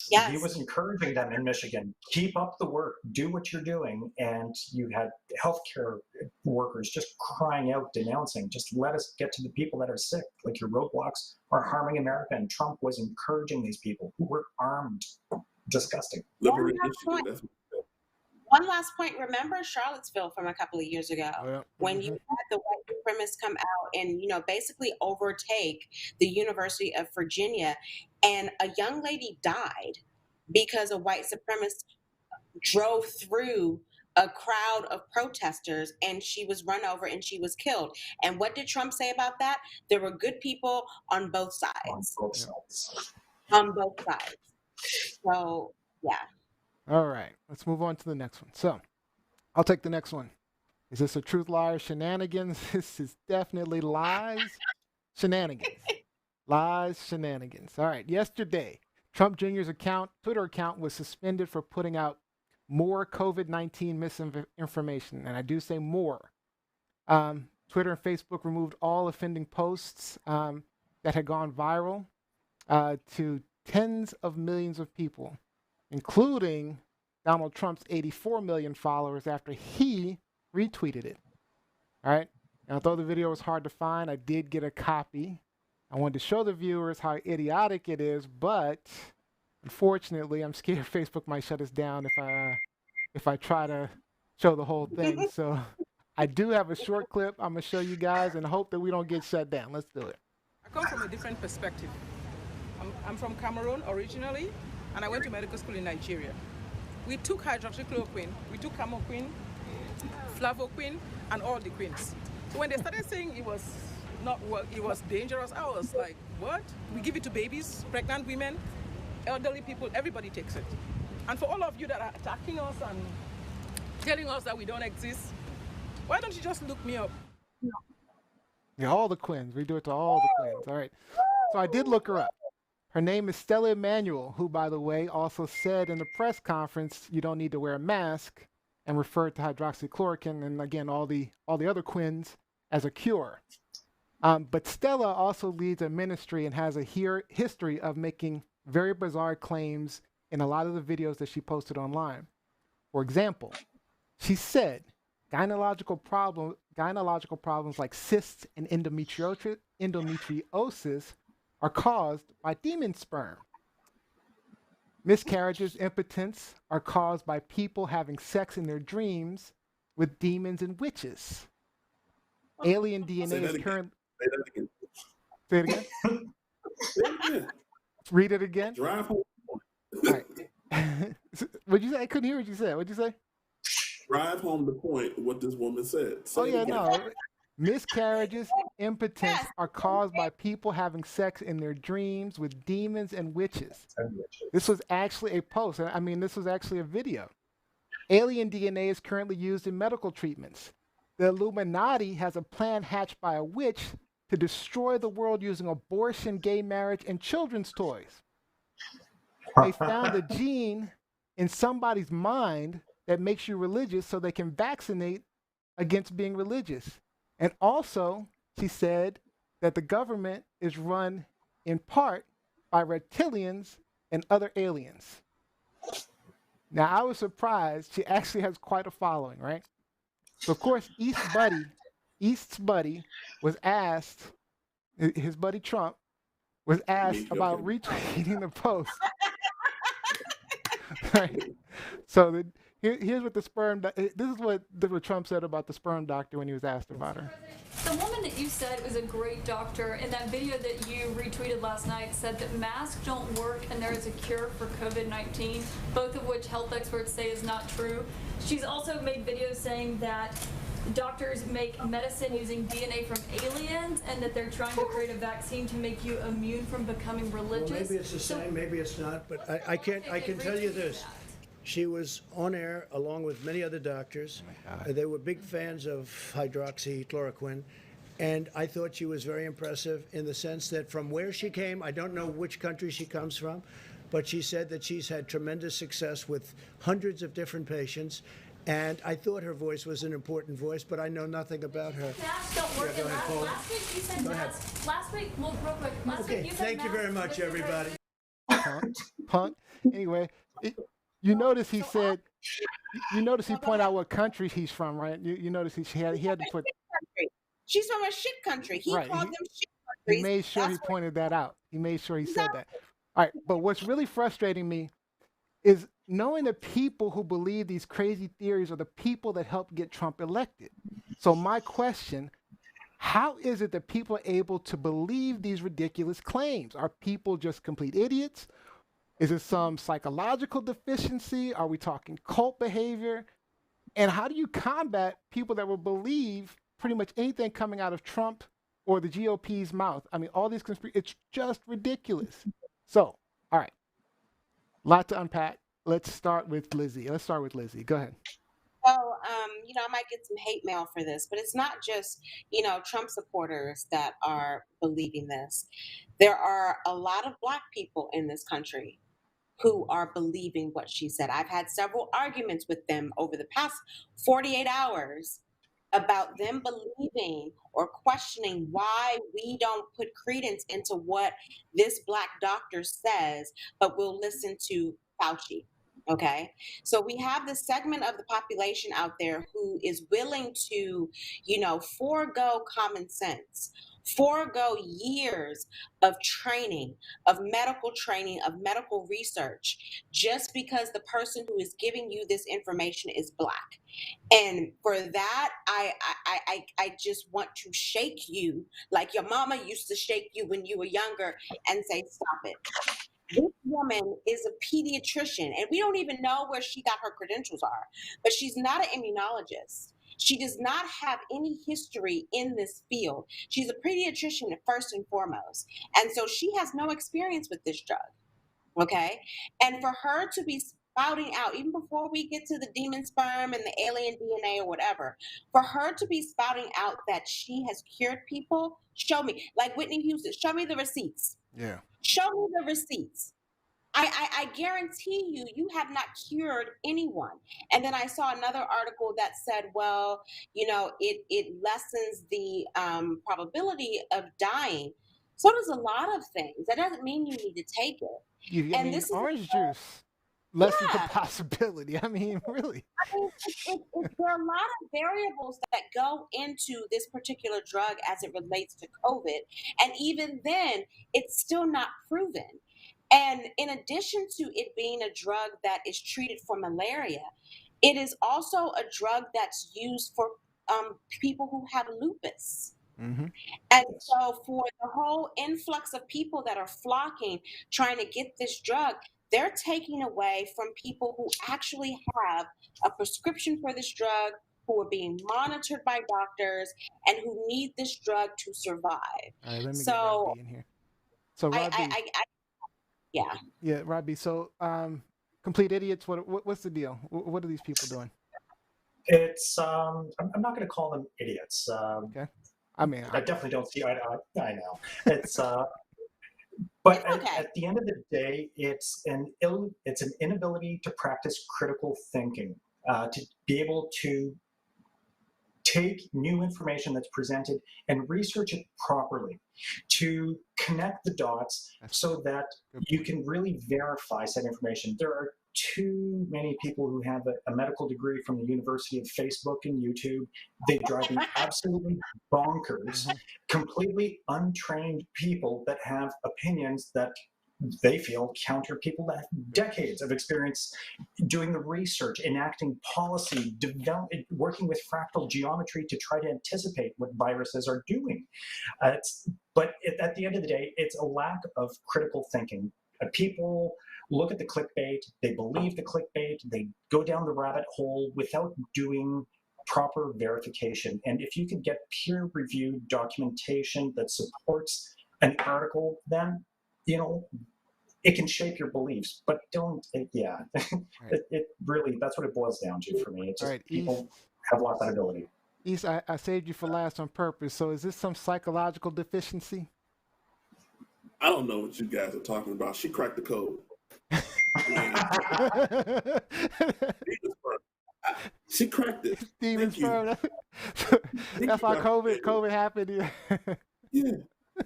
Yes. He was encouraging them in Michigan. Keep up the work. Do what you're doing. And you had healthcare workers just crying out, denouncing, just let us get to the people that are sick. Like, your roadblocks are harming America. And Trump was encouraging these people who were armed. Disgusting. Liberate Michigan. That's what One last point. Remember Charlottesville from a couple of years ago, when you had the white supremacists come out and, basically overtake the University of Virginia, and a young lady died because a white supremacist drove through a crowd of protesters and she was run over and she was killed. And what did Trump say about that? There were good people on both sides. On both sides. So, yeah. All right, let's move on to the next one. So, I'll take the next one. Is this a truth, lie, or shenanigans? This is definitely lies, shenanigans. Lies, shenanigans. All right, yesterday, Trump Jr.'s Twitter account was suspended for putting out more COVID-19 misinformation, and I do say more. Twitter and Facebook removed all offending posts that had gone viral to tens of millions of people, including Donald Trump's 84 million followers after he retweeted it. All right. And although the video was hard to find, I did get a copy. I wanted to show the viewers how idiotic it is, but unfortunately, I'm scared Facebook might shut us down if I try to show the whole thing. So I do have a short clip I'm gonna show you guys and hope that we don't get shut down. Let's do it. I come from a different perspective. I'm from Cameroon originally, and I went to medical school in Nigeria. We took hydroxychloroquine, we took camoquine, flavoquine, and all the quins. So when they started saying it was it was dangerous, I was like, what? We give it to babies, pregnant women, elderly people, everybody takes it. And for all of you that are attacking us and telling us that we don't exist, why don't you just look me up? Yeah, all the quins. We do it to all the quins. All right. So I did look her up. Her name is Stella Emanuel, who, by the way, also said in the press conference, you don't need to wear a mask, and referred to hydroxychloroquine and, again, all the other quins as a cure. But Stella also leads a ministry and has a history of making very bizarre claims in a lot of the videos that she posted online. For example, she said gynecological problems like cysts and endometriosis are caused by demon sperm. Miscarriages, impotence are caused by people having sex in their dreams with demons and witches. Alien DNA is currently... Say it again. Read it again. Drive home. All right. What'd you say? I couldn't hear what you said. What'd you say? Drive home the point of what this woman said. Oh, yeah, no. Miscarriages, impotence are caused by people having sex in their dreams with demons and witches. This was actually a post. I mean, this was actually a video. Alien DNA is currently used in medical treatments. The Illuminati has a plan hatched by a witch to destroy the world using abortion, gay marriage, and children's toys. They found a gene in somebody's mind that makes you religious so they can vaccinate against being religious. And also, she said that the government is run in part by reptilians and other aliens. Now, I was surprised. She actually has quite a following, right? So, of course, East's buddy was asked, his buddy Trump was asked about retweeting the post. Right? So here's what the sperm. This is what Trump said about the sperm doctor when he was asked about her. The woman that you said was a great doctor. And that video that you retweeted last night said that masks don't work and there is a cure for COVID-19, both of which health experts say is not true. She's also made videos saying that doctors make medicine using DNA from aliens and that they're trying to create a vaccine to make you immune from becoming religious. Well, maybe it's the same, maybe it's not, but I can tell you this. She was on air along with many other doctors. They were big fans of hydroxychloroquine. And I thought she was very impressive in the sense that from where she came, I don't know which country she comes from, but she said that she's had tremendous success with hundreds of different patients. And I thought her voice was an important voice, but I know nothing about her. Masks don't work. Yeah, go ahead, Paul. Last week you said Go ahead. masks. Last week, well, real quick. Last Okay, week you said thank you very much, everybody. Punk. Anyway, you notice he said, you notice he pointed out what country he's from, right? You notice he had to put. She's from a shit country. He Right. called them shit countries. He made sure he pointed that out. He made sure he said that. All right, but what's really frustrating me is knowing the people who believe these crazy theories are the people that helped get Trump elected. So my question, how is it that people are able to believe these ridiculous claims? Are people just complete idiots? Is it some psychological deficiency? Are we talking cult behavior? And how do you combat people that will believe pretty much anything coming out of Trump or the GOP's mouth? I mean, all these it's just ridiculous. So, all right, lot to unpack. Let's start with Lizzie. Go ahead. Well, I might get some hate mail for this, but it's not just, Trump supporters that are believing this. There are a lot of Black people in this country who are believing what she said. I've had several arguments with them over the past 48 hours about them believing or questioning why we don't put credence into what this Black doctor says, but we'll listen to Fauci. Okay, so we have this segment of the population out there who is willing to, forego common sense, forego years of training, of medical research, just because the person who is giving you this information is Black. And for that, I just want to shake you like your mama used to shake you when you were younger and say, stop it. This woman is a pediatrician, and we don't even know where she got her credentials are, but she's not an immunologist. She does not have any history in this field. She's a pediatrician first and foremost. And so she has no experience with this drug. Okay. And for her to be spouting out, even before we get to the demon sperm and the alien DNA or whatever, for her to be spouting out that she has cured people, show me, like Whitney Houston, show me the receipts. Yeah. Show me the receipts. I guarantee you have not cured anyone. And then I saw another article that said, well, it lessens the probability of dying. So does a lot of things. That doesn't mean you need to take it. This is orange juice lessens the possibility. I mean, really. There are a lot of variables that go into this particular drug as it relates to COVID. And even then, it's still not proven. And in addition to it being a drug that is treated for malaria, it is also a drug that's used for people who have lupus. Mm-hmm. And so for the whole influx of people that are flocking, trying to get this drug, they're taking away from people who actually have a prescription for this drug, who are being monitored by doctors, and who need this drug to survive. All right, let me get Robbie in here. So Robbie, yeah, Robbie. So complete idiots. What's the deal? What are these people doing? It's I'm not going to call them idiots. Okay. I mean, I definitely don't see eye to eye. I know. It's but at the end of the day, it's an inability to practice critical thinking, to be able to take new information that's presented and research it properly, to connect the dots so that you can really verify said information. There are too many people who have a medical degree from the University of Facebook and YouTube. They drive me absolutely bonkers. Completely untrained people that have opinions that they feel counter people that have decades of experience doing the research, enacting policy, working with fractal geometry to try to anticipate what viruses are doing. But at the end of the day, it's a lack of critical thinking. People look at the clickbait, they believe the clickbait, they go down the rabbit hole without doing proper verification. And if you can get peer-reviewed documentation that supports an article, then it can shape your beliefs, but don't. Right. It really, that's what it boils down to for me. It's just Right, people have lost that ability. East, I saved you for last on purpose. So is this some psychological deficiency? I don't know what you guys are talking about. She cracked the code. She cracked it. Demon Sperm. That's why COVID happened. Yeah,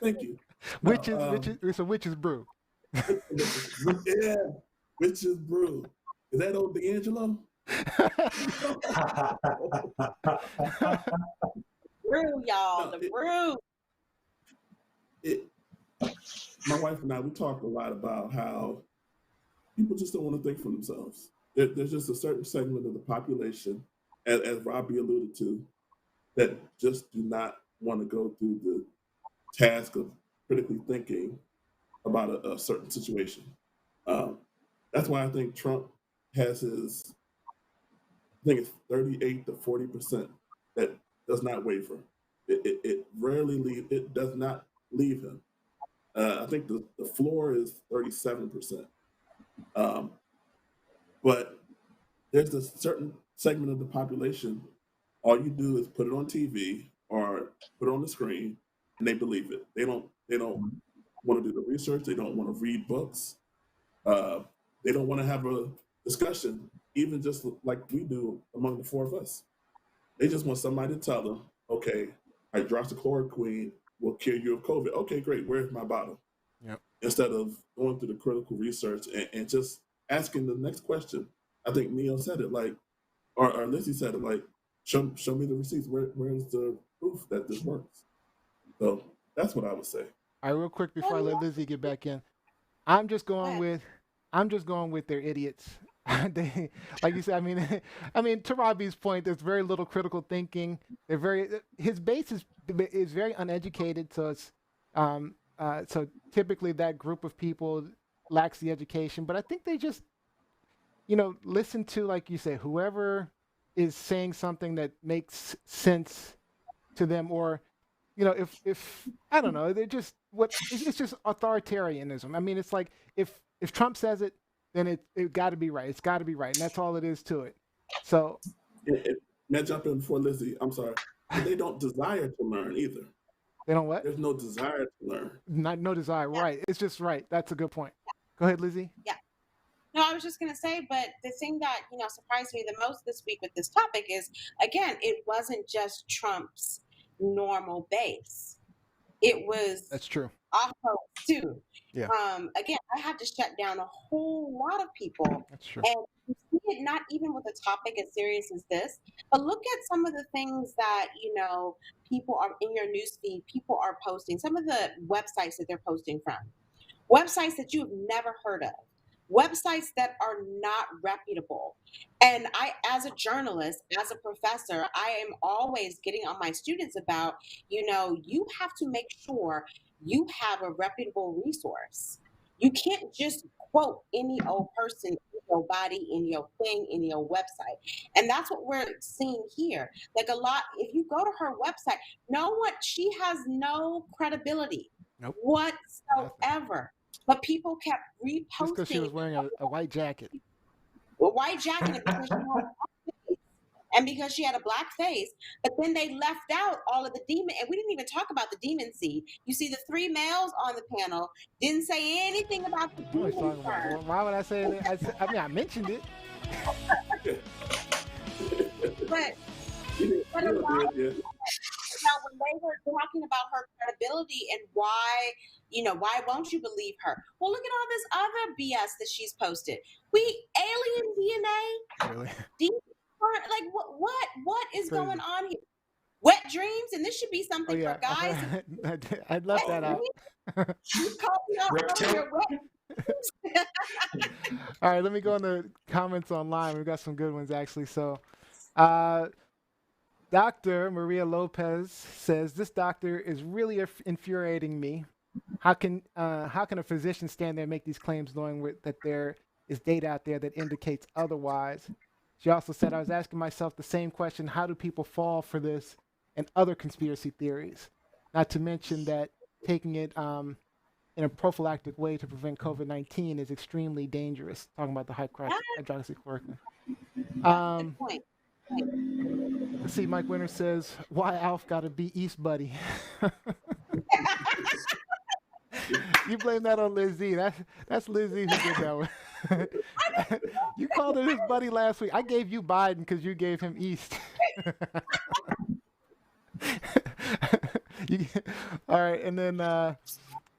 thank you. It's a witch's brew. Yeah, witch's brew. Is that old D'Angelo? Brew, y'all, the brew. My wife and I, we talk a lot about how people just don't want to think for themselves. There's just a certain segment of the population, as Robbie alluded to, that just do not want to go through the task of critically thinking about a certain situation. That's why I think Trump has his, I think it's 38 to 40% that does not waver. It rarely it does not leave him. I think the floor is 37%. But there's a certain segment of the population, all you do is put it on TV or put it on the screen and they believe it. They don't want to do the research. They don't want to read books. They don't want to have a discussion, even just like we do among the four of us. They just want somebody to tell them, okay, hydroxychloroquine will cure you of COVID. Okay, great. Where's my bottle? Yep. Instead of going through the critical research and just asking the next question. I think Neil said it or Lizzie said it show me the receipts. Where's the proof that this works? So that's what I would say. All right, real quick before I let Lizzie get back in, I'm just going with they're idiots. They, like you said, I mean, to Robbie's point, there's very little critical thinking. His base is very uneducated, so it's so typically that group of people lacks the education. But I think they just, listen to, like you say, whoever is saying something that makes sense to them, or if I don't know, they're just it's just authoritarianism. I mean, it's like if Trump says it, then it got to be right. It's got to be right, and that's all it is to it. So, may I jump in before Lizzie? I'm sorry. They don't desire to learn either. They don't what? There's no desire to learn. No desire, right? It's just right. That's a good point. Go ahead, Lizzie. Yeah. No, I was just going to say, but the thing that surprised me the most this week with this topic is, again, it wasn't just Trump's normal base. It was that's true. Also too. Yeah. Again, I had to shut down a whole lot of people. That's true. And you see it not even with a topic as serious as this, but look at some of the things that people are in your newsfeed. People are posting some of the websites that they're posting from, websites that you have never heard of, websites that are not reputable. And I, as a journalist, as a professor, I am always getting on my students about, you have to make sure you have a reputable resource. You can't just quote any old person, in your body, in your thing, in your website. And that's what we're seeing here. Like if you go to her website, she has no credibility whatsoever. But people kept reposting. Just because she was wearing a white jacket. A white jacket because she had a black face. And because she had a black face. But then they left out all of the demon. And we didn't even talk about the demon seed. You see the 3 males on the panel didn't say anything about the demon seed. Why would I say that? I mentioned it. but a lot when they were talking about her credibility and why won't you believe her? Well, look at all this other BS that she's posted. Alien DNA? Really? Like what is going on here? Wet dreams, and this should be something for guys. I'd left that out. You called me out on your wet. All right, let me go in the comments online. We've got some good ones actually. So, uh, Dr. Maria Lopez says this doctor is really infuriating me. How can a physician stand there and make these claims knowing that there is data out there that indicates otherwise? She also said, I was asking myself the same question: how do people fall for this and other conspiracy theories? Not to mention that taking it in a prophylactic way to prevent COVID-19 is extremely dangerous. Talking about the hydroxychloroquine. Good Um, point. let's see. Mike Winter says, "Why Alf got to be East Buddy?" You blame that on Lizzie. That's Lizzie who did that one. You called her his buddy last week. I gave you Biden because you gave him East. You, all right, and then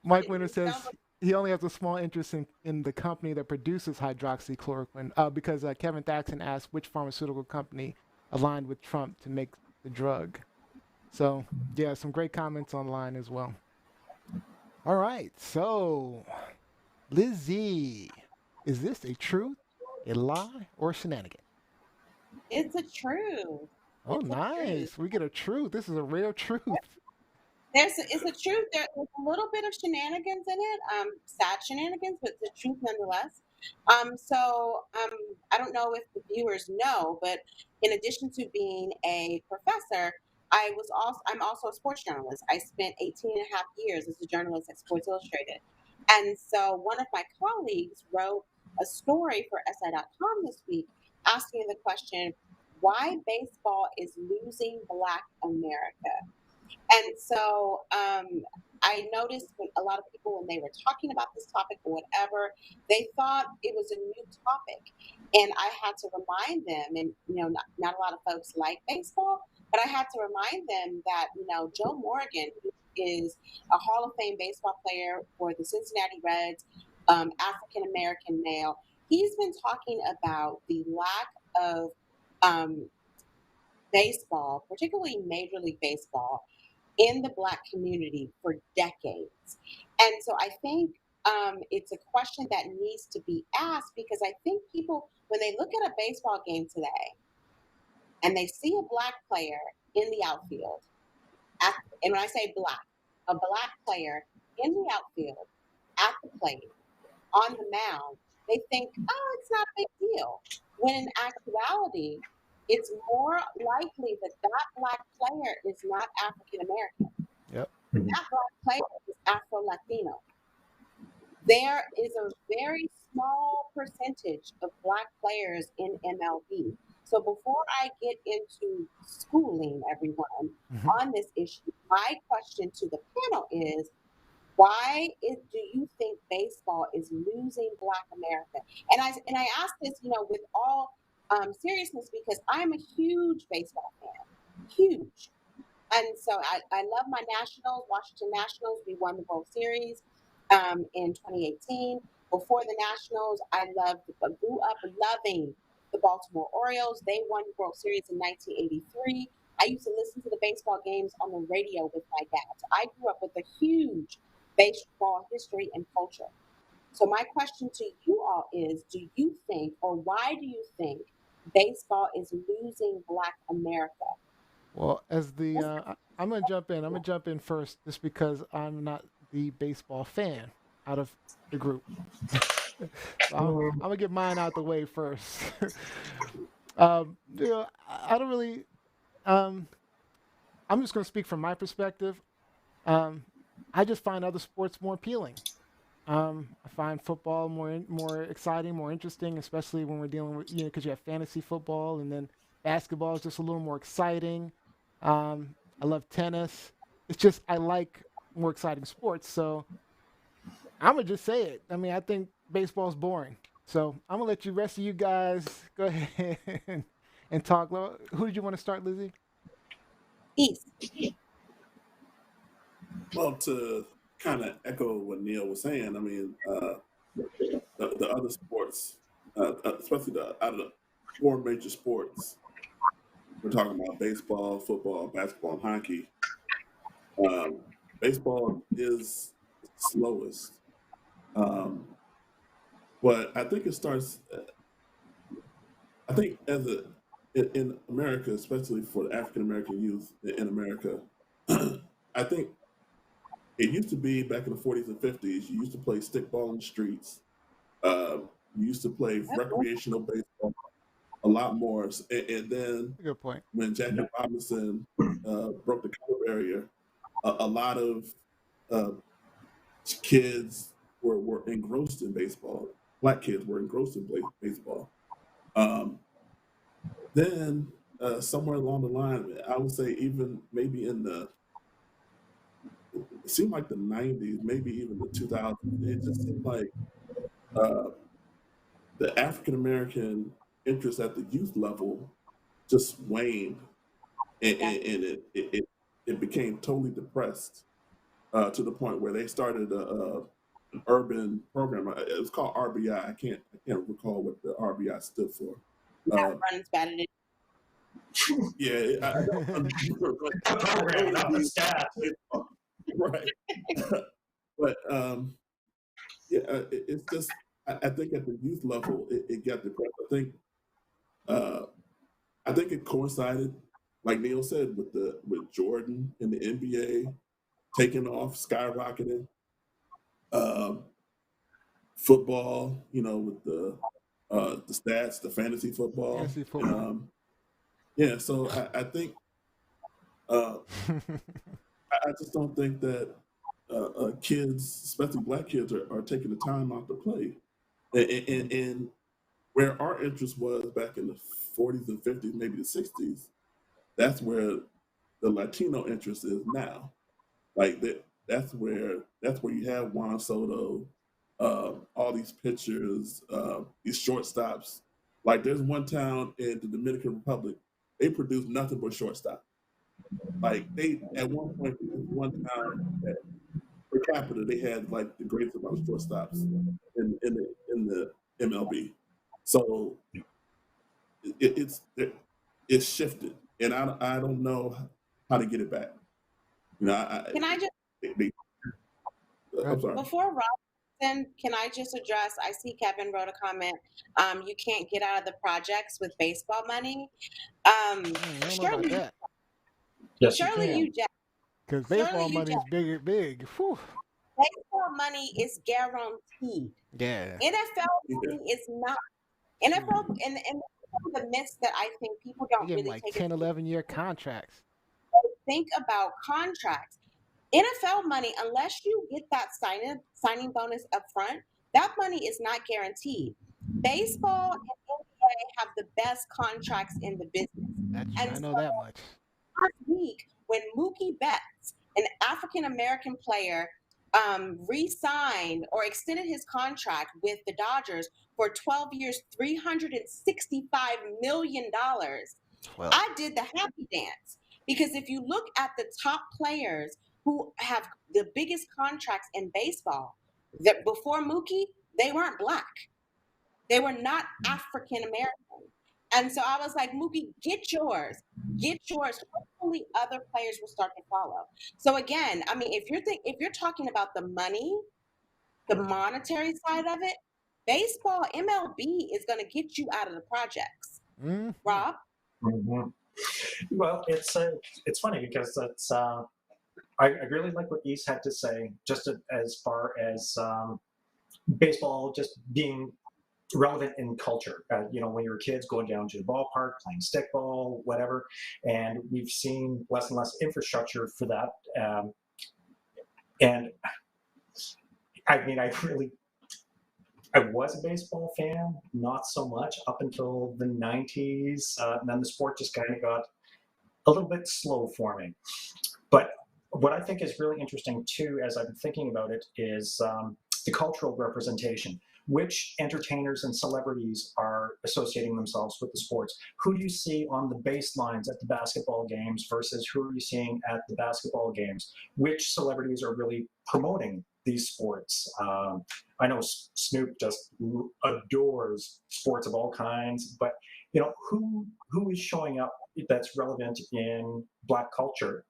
Mike Winter says he only has a small interest in the company that produces hydroxychloroquine because Kevin Thaxton asked which pharmaceutical company aligned with Trump to make the drug. So, yeah, some great comments online as well. All right, so Lizzie, is this a truth, a lie, or a shenanigan? It's a truth. Oh, It's a truth. nice. We get a truth. This is a real truth. It's a truth. There's a little bit of shenanigans in it, sad shenanigans, but the truth nonetheless. I don't know if the viewers know, but in addition to being a professor, I'm also a sports journalist. I spent 18 and a half years as a journalist at Sports Illustrated. And so one of my colleagues wrote a story for SI.com this week asking the question, why baseball is losing Black America. And so I noticed when a lot of people, when they were talking about this topic or whatever, they thought it was a new topic. And I had to remind them, and not a lot of folks like baseball, but I had to remind them that Joe Morgan, who is a Hall of Fame baseball player for the Cincinnati Reds, African American male, he's been talking about the lack of baseball, particularly Major League Baseball, in the Black community for decades. And so I think it's a question that needs to be asked because I think people, when they look at a baseball game today and they see a Black player in the outfield, and when I say Black, a Black player in the outfield at the plate, on the mound, they think, oh, it's not a big deal. When in actuality, it's more likely that that Black player is not African American. Yep. That Black player is Afro Latino. There is a very small percentage of Black players in MLB. So before I get into schooling everyone on this issue, my question to the panel is, do you think baseball is losing Black America? And I ask this, with all seriousness, because I'm a huge baseball fan, huge. And so I love my Nationals, Washington Nationals. We won the World Series in 2018. Before the Nationals, I grew up loving the Baltimore Orioles. They won the World Series in 1983. I used to listen to the baseball games on the radio with my dad. So I grew up with a huge baseball history and culture. So my question to you all is, do you think, or why do you think baseball is losing Black America? Well, I'm gonna jump in. I'm gonna jump in first, just because I'm not the baseball fan out of the group. I'm gonna get mine out the way first. I don't really. I'm just gonna speak from my perspective. I just find other sports more appealing. I find football more exciting, more interesting, especially when we're dealing with because you have fantasy football, and then basketball is just a little more exciting. I love tennis. It's just I like more exciting sports. So I'm gonna just say it. I mean, I think baseball's boring. So I'm gonna let you rest of you guys go ahead and talk. Who did you want to start, Lizzie? East. Well, to kind of echo what Neil was saying, I mean, the other sports, especially out of the four major sports, we're talking about baseball, football, basketball, and hockey. Baseball is slowest. But I think it starts. I think in America, especially for the African American youth in America, I think it used to be back in the 40s and 50s. You used to play stickball in the streets. You used to play recreational baseball a lot more. And then Good point. when Jackie Robinson broke the color barrier, a lot of uh, kids were engrossed in baseball. Black kids were engrossed in baseball. Um, then somewhere along the line, I would say even maybe it seemed like the 90s, maybe even the 2000s, it just seemed like uh, the African American interest at the youth level just waned, and it became totally depressed to the point where they started an urban program. It was called RBI. I can't recall what the RBI stood for. That runs better than Yeah, I don't remember, but Program, not the stat. right. But yeah, it's just I think at the youth level it got depressed. Uh, I think it coincided, like Neil said, with Jordan and the NBA taking off, skyrocketing. Um, Football, with the stats, the fantasy football. Fantasy football. Yeah, so I think uh, I just don't think that kids, especially black kids, are taking the time out to play. And where our interest was back in the 40s and 50s, maybe the 60s, that's where the Latino interest is now. Like that's where you have Juan Soto, all these pitchers, these shortstops. Like there's one town in the Dominican Republic, they produce nothing but shortstop. Like they at one point there was one town that per capita they had like the greatest amount of shortstops in the MLB. So it's shifted, and I don't know how to get it back. Can I just I'm sorry. before Robinson, can I just address? I see Kevin wrote a comment. You can't get out of the projects with baseball money. I don't know about Surely, that. Yes, surely you you just Because surely baseball you money just is big. Whew. baseball money is guaranteed. Yeah. NFL money is not. NFL and some of the myths that I think people They don't give them really like take 10, into 11-year contracts. think about contracts. NFL money, unless you get that signing bonus up front, that money is not guaranteed. Baseball and NBA have the best contracts in the business. And I so know that much. last week, when Mookie Betts, an African American player, re-signed or extended his contract with the Dodgers for 12 years, $365 million, 12. I did the happy dance because if you look at the top players who have the biggest contracts in baseball, that before Mookie, they weren't black. They were not African American. And so I was like, Mookie, get yours. Get yours. Hopefully other players will start to follow. So again, I mean, if you're talking about the money, the monetary side of it, baseball, MLB is going to get you out of the projects. Mm-hmm. Rob? Mm-hmm. Well, it's funny because I really like what East had to say, just as far as baseball just being relevant in culture. When you were kids going down to the ballpark, playing stickball, whatever, and we've seen less and less infrastructure for that. And I mean, I was a baseball fan, not so much up until the 90s. And then the sport just kind of got a little bit slow for me. But what I think is really interesting too, as I've been thinking about it, is the cultural representation. Which entertainers and celebrities are associating themselves with the sports? Who do you see on the baselines at the basketball games versus who are you seeing at the basketball games? Which celebrities are really promoting these sports? I know Snoop just adores sports of all kinds, but who is showing up that's relevant in Black culture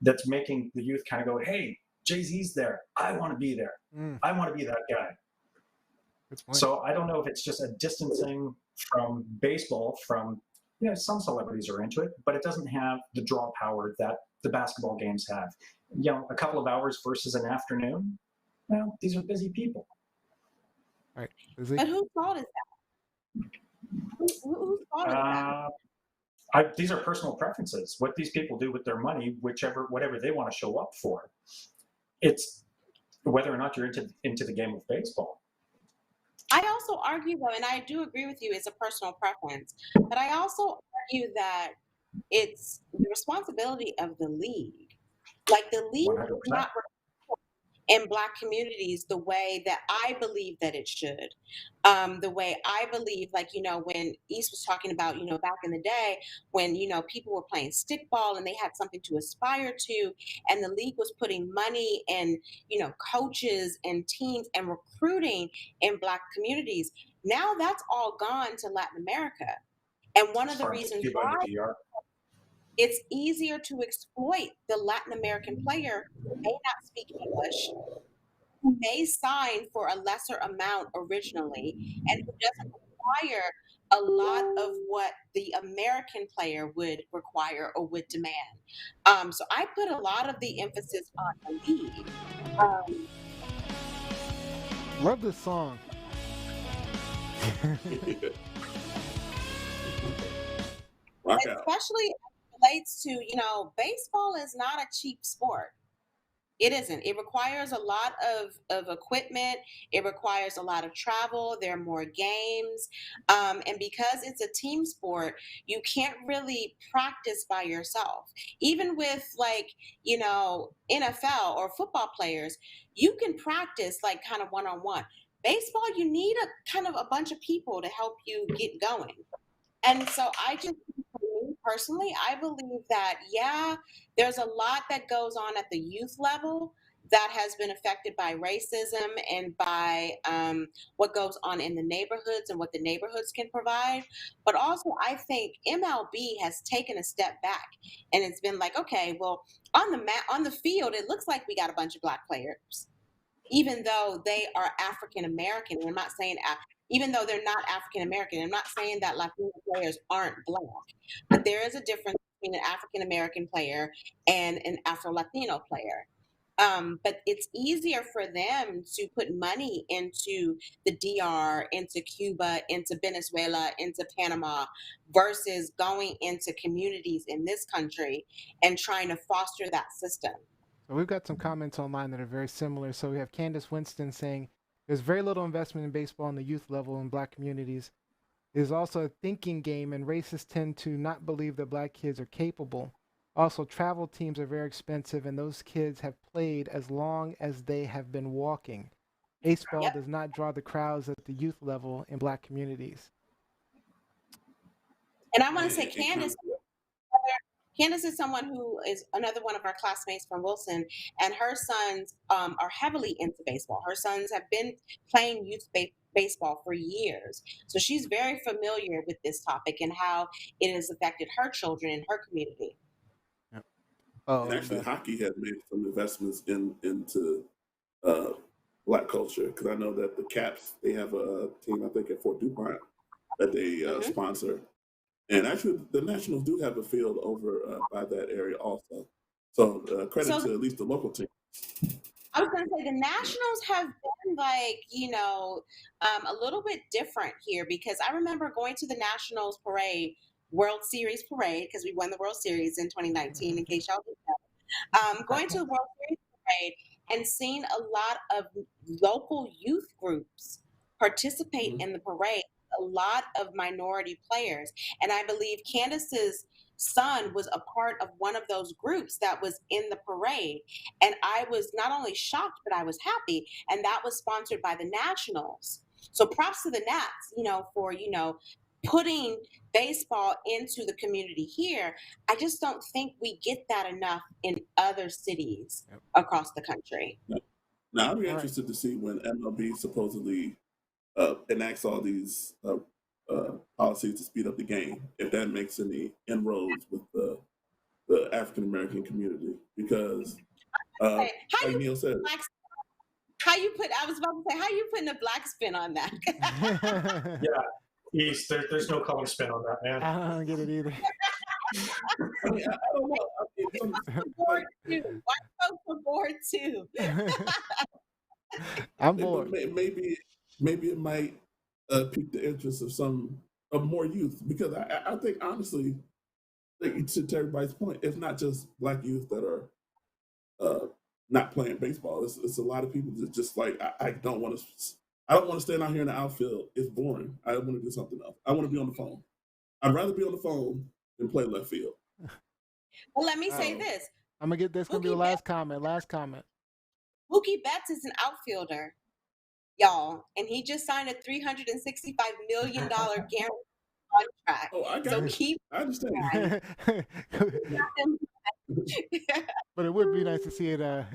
that's making the youth kind of go, hey, Jay-Z's there. I want to be there. I want to be that guy. So I don't know if it's just a distancing from baseball from, some celebrities are into it, but it doesn't have the draw power that the basketball games have. A couple of hours versus an afternoon, well, these are busy people. Right. But whose fault is that? Whose fault is that? These are personal preferences. What these people do with their money, whatever they want to show up for, it's whether or not you're into the game of baseball. I also argue, though, and I do agree with you, it's a personal preference, but I also argue that it's the responsibility of the league. Like, the league 100%. is not in Black communities the way that I believe that it should. The way I believe, like, when East was talking about, back in the day when, people were playing stickball and they had something to aspire to, and the league was putting money and, coaches and teams and recruiting in Black communities. Now that's all gone to Latin America. And one of the reasons why it's easier to exploit the Latin American player who may not speak English, who may sign for a lesser amount originally, and who doesn't require a lot of what the American player would require or would demand. So I put a lot of the emphasis on the league. Love this song. Especially relates to, baseball is not a cheap sport. It isn't. It requires a lot of equipment. It requires a lot of travel. There are more games. And because it's a team sport, you can't really practice by yourself. Even with NFL or football players, you can practice like kind of one-on-one. Baseball, you need a bunch of people to help you get going. And so personally, I believe that, there's a lot that goes on at the youth level that has been affected by racism and by what goes on in the neighborhoods and what the neighborhoods can provide. But also, I think MLB has taken a step back, and it's been like, okay, well, on the field, it looks like we got a bunch of Black players, even though they are African American. And I'm not saying even though they're not African American, I'm not saying that Latino players aren't Black, but there is a difference between an African American player and an Afro Latino player. But it's easier for them to put money into the DR, into Cuba, into Venezuela, into Panama, versus going into communities in this country and trying to foster that system. So we've got some comments online that are very similar. So we have Candace Winston saying there's very little investment in baseball in the youth level in Black communities. There's also a thinking game, and racists tend to not believe that Black kids are capable. Also, travel teams are very expensive, and those kids have played as long as they have been walking. Baseball does not draw the crowds at the youth level in Black communities. And I want to say Candace is someone who is another one of our classmates from Wilson, and her sons are heavily into baseball. Her sons have been playing youth baseball for years. So she's very familiar with this topic and how it has affected her children in her community. Yep. And actually, hockey has made some investments into Black culture, because I know that the Caps, they have a team, I think, at Fort DuPont that they sponsor. And actually, the Nationals do have a field over by that area also. So credit to at least the local team. I was going to say the Nationals have been a little bit different here, because I remember going to the Nationals parade, World Series parade, because we won the World Series in 2019, in case y'all didn't know. Going to the World Series parade and seeing a lot of local youth groups participate in the parade. A lot of minority players. And I believe Candace's son was a part of one of those groups that was in the parade. And I was not only shocked, but I was happy. And that was sponsored by the Nationals. So props to the Nats, for, putting baseball into the community here. I just don't think we get that enough in other cities across the country. Now, I'd be interested to see when MLB supposedly enacts all these policies to speed up the game, if that makes any inroads with the African American community, because like Neil said, I was about to say, how you putting a black spin on that? Yeah, East. There's no color spin on that, man. I don't get it either. I mean, I don't know. I mean, Bored too. White folks are bored too. I'm but bored. maybe it might pique the interest of more youth, because I think honestly, like, to everybody's point, it's not just black youth that are not playing baseball. It's a lot of people that just like I don't want to. I don't want to stand out here in the outfield. It's boring. I want to do something else. I want to be on the phone. I'd rather be on the phone than play left field. Well, let me say this. I'm gonna get this. Gonna be the last comment. Last comment. Mookie Betts is an outfielder, y'all, and he just signed a $365 million guaranteed contract. Oh, I got So it. keep. I understand. But it would be nice to see it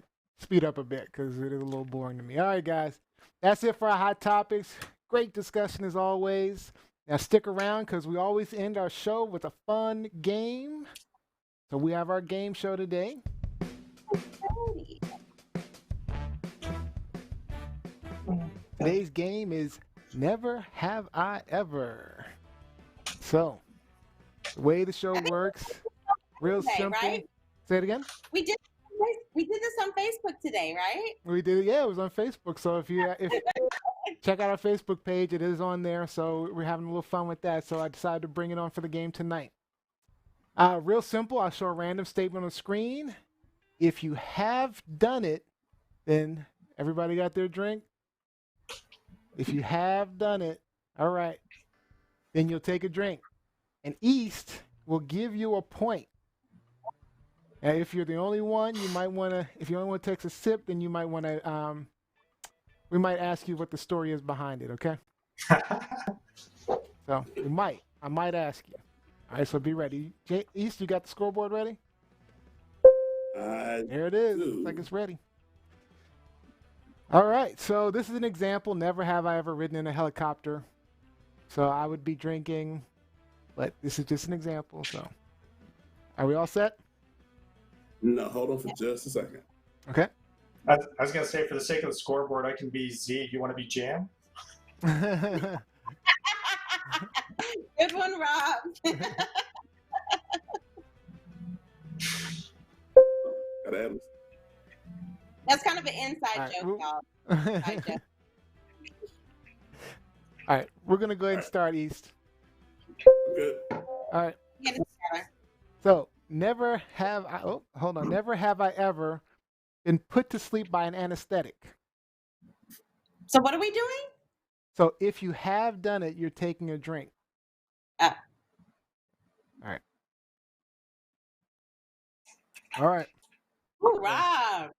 speed up a bit, because it is a little boring to me. All right, guys. That's it for our hot topics. Great discussion as always. Now stick around, because we always end our show with a fun game. So we have our game show today. Today's game is Never Have I Ever. So, the way the show works, real simple. Right? Say it again. We did this on Facebook today, right? We did it. Yeah, it was on Facebook. So if check out our Facebook page, it is on there. So we're having a little fun with that. So I decided to bring it on for the game tonight. Real simple. I'll show a random statement on the screen. If you have done it, then everybody got their drink. If you have done it, all right, then you'll take a drink. And East will give you a point. And if you're the only one, you might want to, if you only want to take a sip, then you might want to, we might ask you what the story is behind it, okay? So I might ask you. All right, so be ready. East, you got the scoreboard ready? There it is. Looks like it's ready. All right, so this is an example. Never have I ever ridden in a helicopter. So I would be drinking, but this is just an example. So are we all set? No, hold on for just a second. Okay. I was going to say, for the sake of the scoreboard, I can be Z. You want to be Jam? Good one, Rob. That's kind of an inside joke, y'all. Inside joke. All right, we're going to go ahead and start, East. Good. All right. So, never have I ever been put to sleep by an anesthetic. So what are we doing? So if you have done it, you're taking a drink. All right. All right. Ooh, Rob.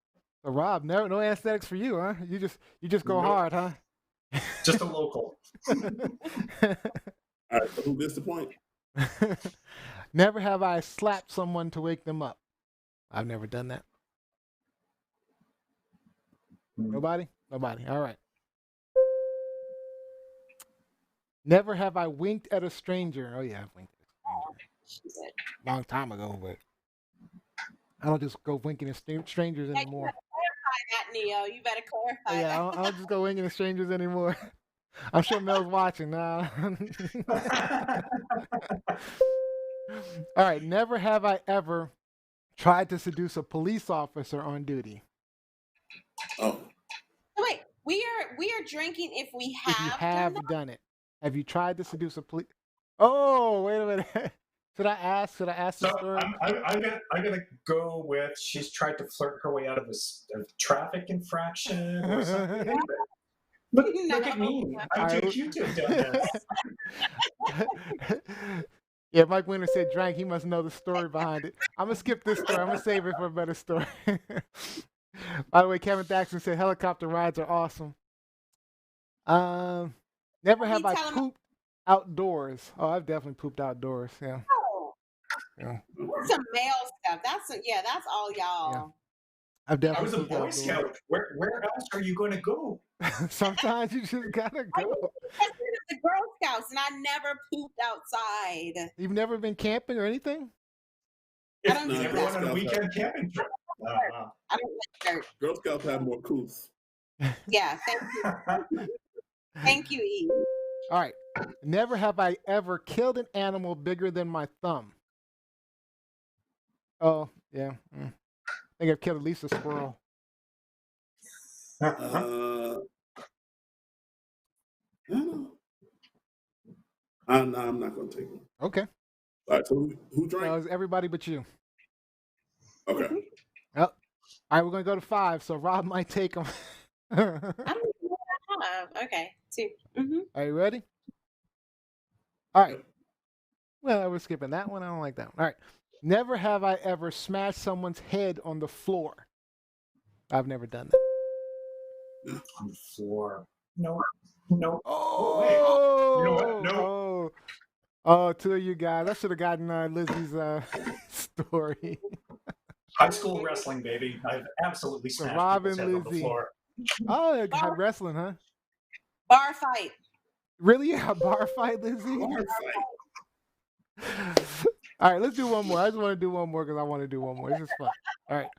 So Rob, no anesthetics for you, huh? You just go hard, huh? Just a local. All right, so who gets the point? Never have I slapped someone to wake them up. I've never done that. Nobody? Nobody. All right. Never have I winked at a stranger. Oh, yeah, I've winked at a stranger. Long time ago, but I don't just go winking at strangers anymore. You better clarify that, Neo. You better clarify that. I don't just go winking at strangers anymore. I'm sure Mel's watching now. All right. Never have I ever tried to seduce a police officer on duty. Oh. Wait, we are drinking if we have. If you have done it. Have you tried to seduce a police? Oh, wait a minute. Should I ask the story? I'm gonna go with she's tried to flirt her way out of a traffic infraction or something. Look at me. How did you two have done this? Yeah, Mike Winter said drank. He must know the story behind it. I'm going to skip this story. I'm going to save it for a better story. By the way, Kevin Thaxton said helicopter rides are awesome. Never have I pooped outdoors. Oh, I've definitely pooped outdoors. Yeah. Oh. Yeah. That's some male stuff. That's all y'all. Yeah. I've definitely. I was a Boy Scout. Where else are you going to go? Sometimes you just gotta go. The Girl Scouts, and I never pooped outside. You've never been camping or anything? I don't never went on a weekend camping trip. I don't like dirt. Girl Scouts have more couth. Yeah, thank you. Thank you, E. All right. Never have I ever killed an animal bigger than my thumb. Oh, yeah. I think I've killed at least a squirrel. I don't know. I'm not going to take one. Okay. All right, so who drank? Well, it's everybody but you. Okay. Yep. All right, we're going to go to 5, so Rob might take them. I don't know what I have. Okay, 2. Are you ready? All right. Well, we're skipping that one. I don't like that one. All right. Never have I ever smashed someone's head on the floor. I've never done that. On the floor. No. Oh, You know what? No. Oh, 2 of you guys. I should have gotten Lizzie's story. High school wrestling, baby. I've absolutely smashed Rob people's and heads on the Lizzie. floor. Oh, high wrestling, huh? Bar fight. Really? A bar fight, Lizzie? Bar fight. All right, let's do one more. I just want to do one more because I want to do one more. This is fun. All right.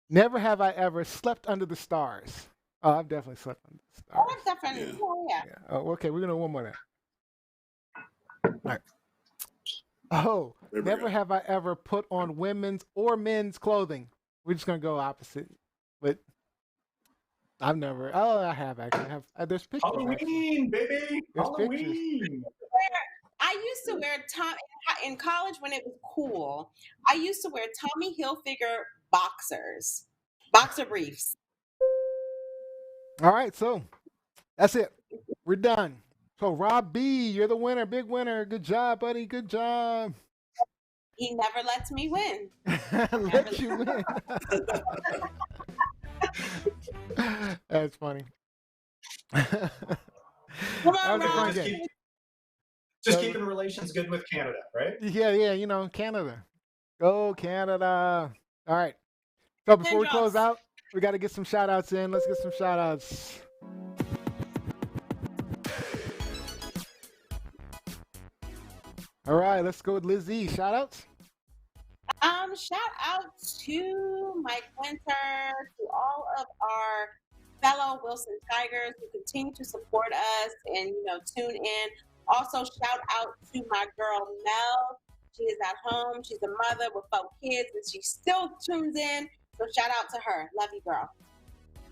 Never have I ever slept under the stars. Oh, I've definitely slept under the stars. Oh, that's definitely. Oh, yeah. Oh, okay, we're going to do one more now. All right. Oh, never have I ever put on women's or men's clothing. We're just going to go opposite. But I've never. Oh, I have actually. There's pictures. Halloween, baby. There's Halloween. I used to wear in college when it was cool. I used to wear Tommy Hilfiger boxer briefs. All right, so that's it. We're done. So Rob B, you're the winner, big winner. Good job, buddy. Good job. He never lets me win. Let you win. That's funny. Come on, Rob. Just keeping relations good with Canada, right? Yeah, you know, Canada. Go Canada. All right. So before we close out, we got to get some shout outs in. Let's get some shout outs. All right, let's go with Lizzie. Shout outs? Shout out to Mike Winter, to all of our fellow Wilson Tigers who continue to support us and, tune in. Also, shout out to my girl, Mel. She is at home. She's a mother with 4 kids, and she still tunes in. So shout out to her. Love you, girl.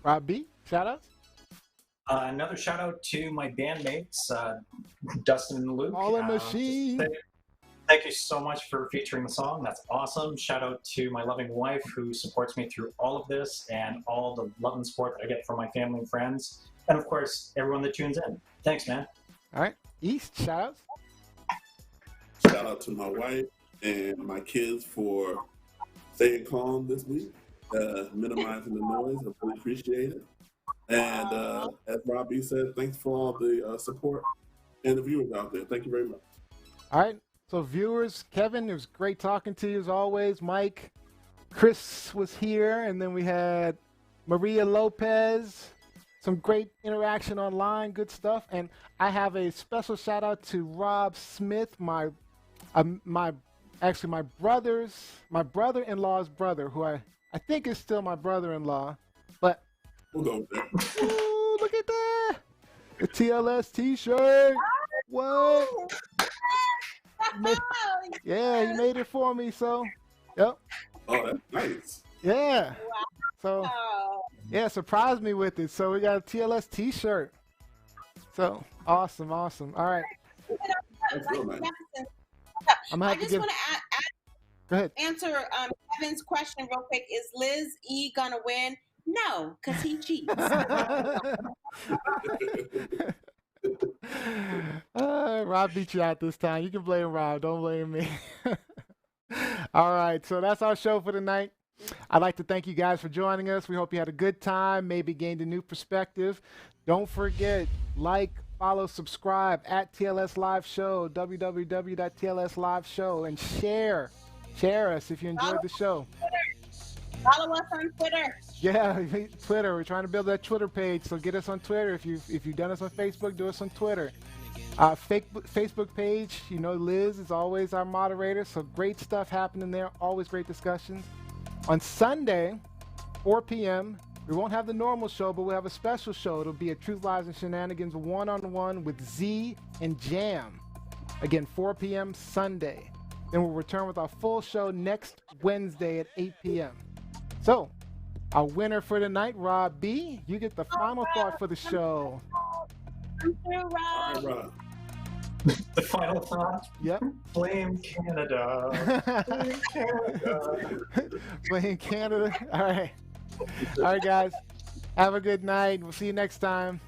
Rob B, shout outs? Another shout out to my bandmates, Dustin and Luke. All in machine. Thank you so much for featuring the song. That's awesome. Shout out to my loving wife who supports me through all of this and all the love and support that I get from my family and friends. And of course, everyone that tunes in. Thanks, man. All right. East, shout outs? Shout out to my wife and my kids for staying calm this week, minimizing the noise. I really appreciate it. And as Robbie said, thanks for all the support and the viewers out there. Thank you very much. All right. So viewers, Kevin, it was great talking to you as always. Mike, Chris was here, and then we had Maria Lopez. Some great interaction online, good stuff. And I have a special shout out to Rob Smith, my brother-in-law's brother, who I think is still my brother-in-law. But we'll go with that. Ooh, look at that. The TLS t-shirt. What? Yeah, he made it for me, so yep. Oh, that's nice. Yeah. So yeah, surprised me with it. So we got a TLS t-shirt. So awesome. All right. That's real nice. I just want to go ahead. Answer Kevin's question real quick. Is Liz E gonna win? No, because he cheats. Rob beat you out this time. You can blame Rob. Don't blame me. All right. So that's our show for tonight. I'd like to thank you guys for joining us. We hope you had a good time, maybe gained a new perspective. Don't forget, like, follow, subscribe at TLS Live Show, www.tlsliveshow, and share us if you enjoyed the show. Follow us on Twitter. Yeah, Twitter. We're trying to build that Twitter page, so get us on Twitter. If you've done us on Facebook, do us on Twitter. Facebook page, Liz is always our moderator, so great stuff happening there. Always great discussions. On Sunday, 4 p.m., We won't have the normal show, but we'll have a special show. It'll be a Truth, Lies, and Shenanigans one-on-one with Z and Jam. Again, 4 p.m. Sunday. Then we'll return with our full show next Wednesday at 8 p.m. So, our winner for tonight, Rob B., you get the final thought for the show. I'm through, Rob. All right, Rob. The final thought? Yep. Blame Canada. Blame Canada. Blame Canada. All right. All right, guys. Have a good night. We'll see you next time.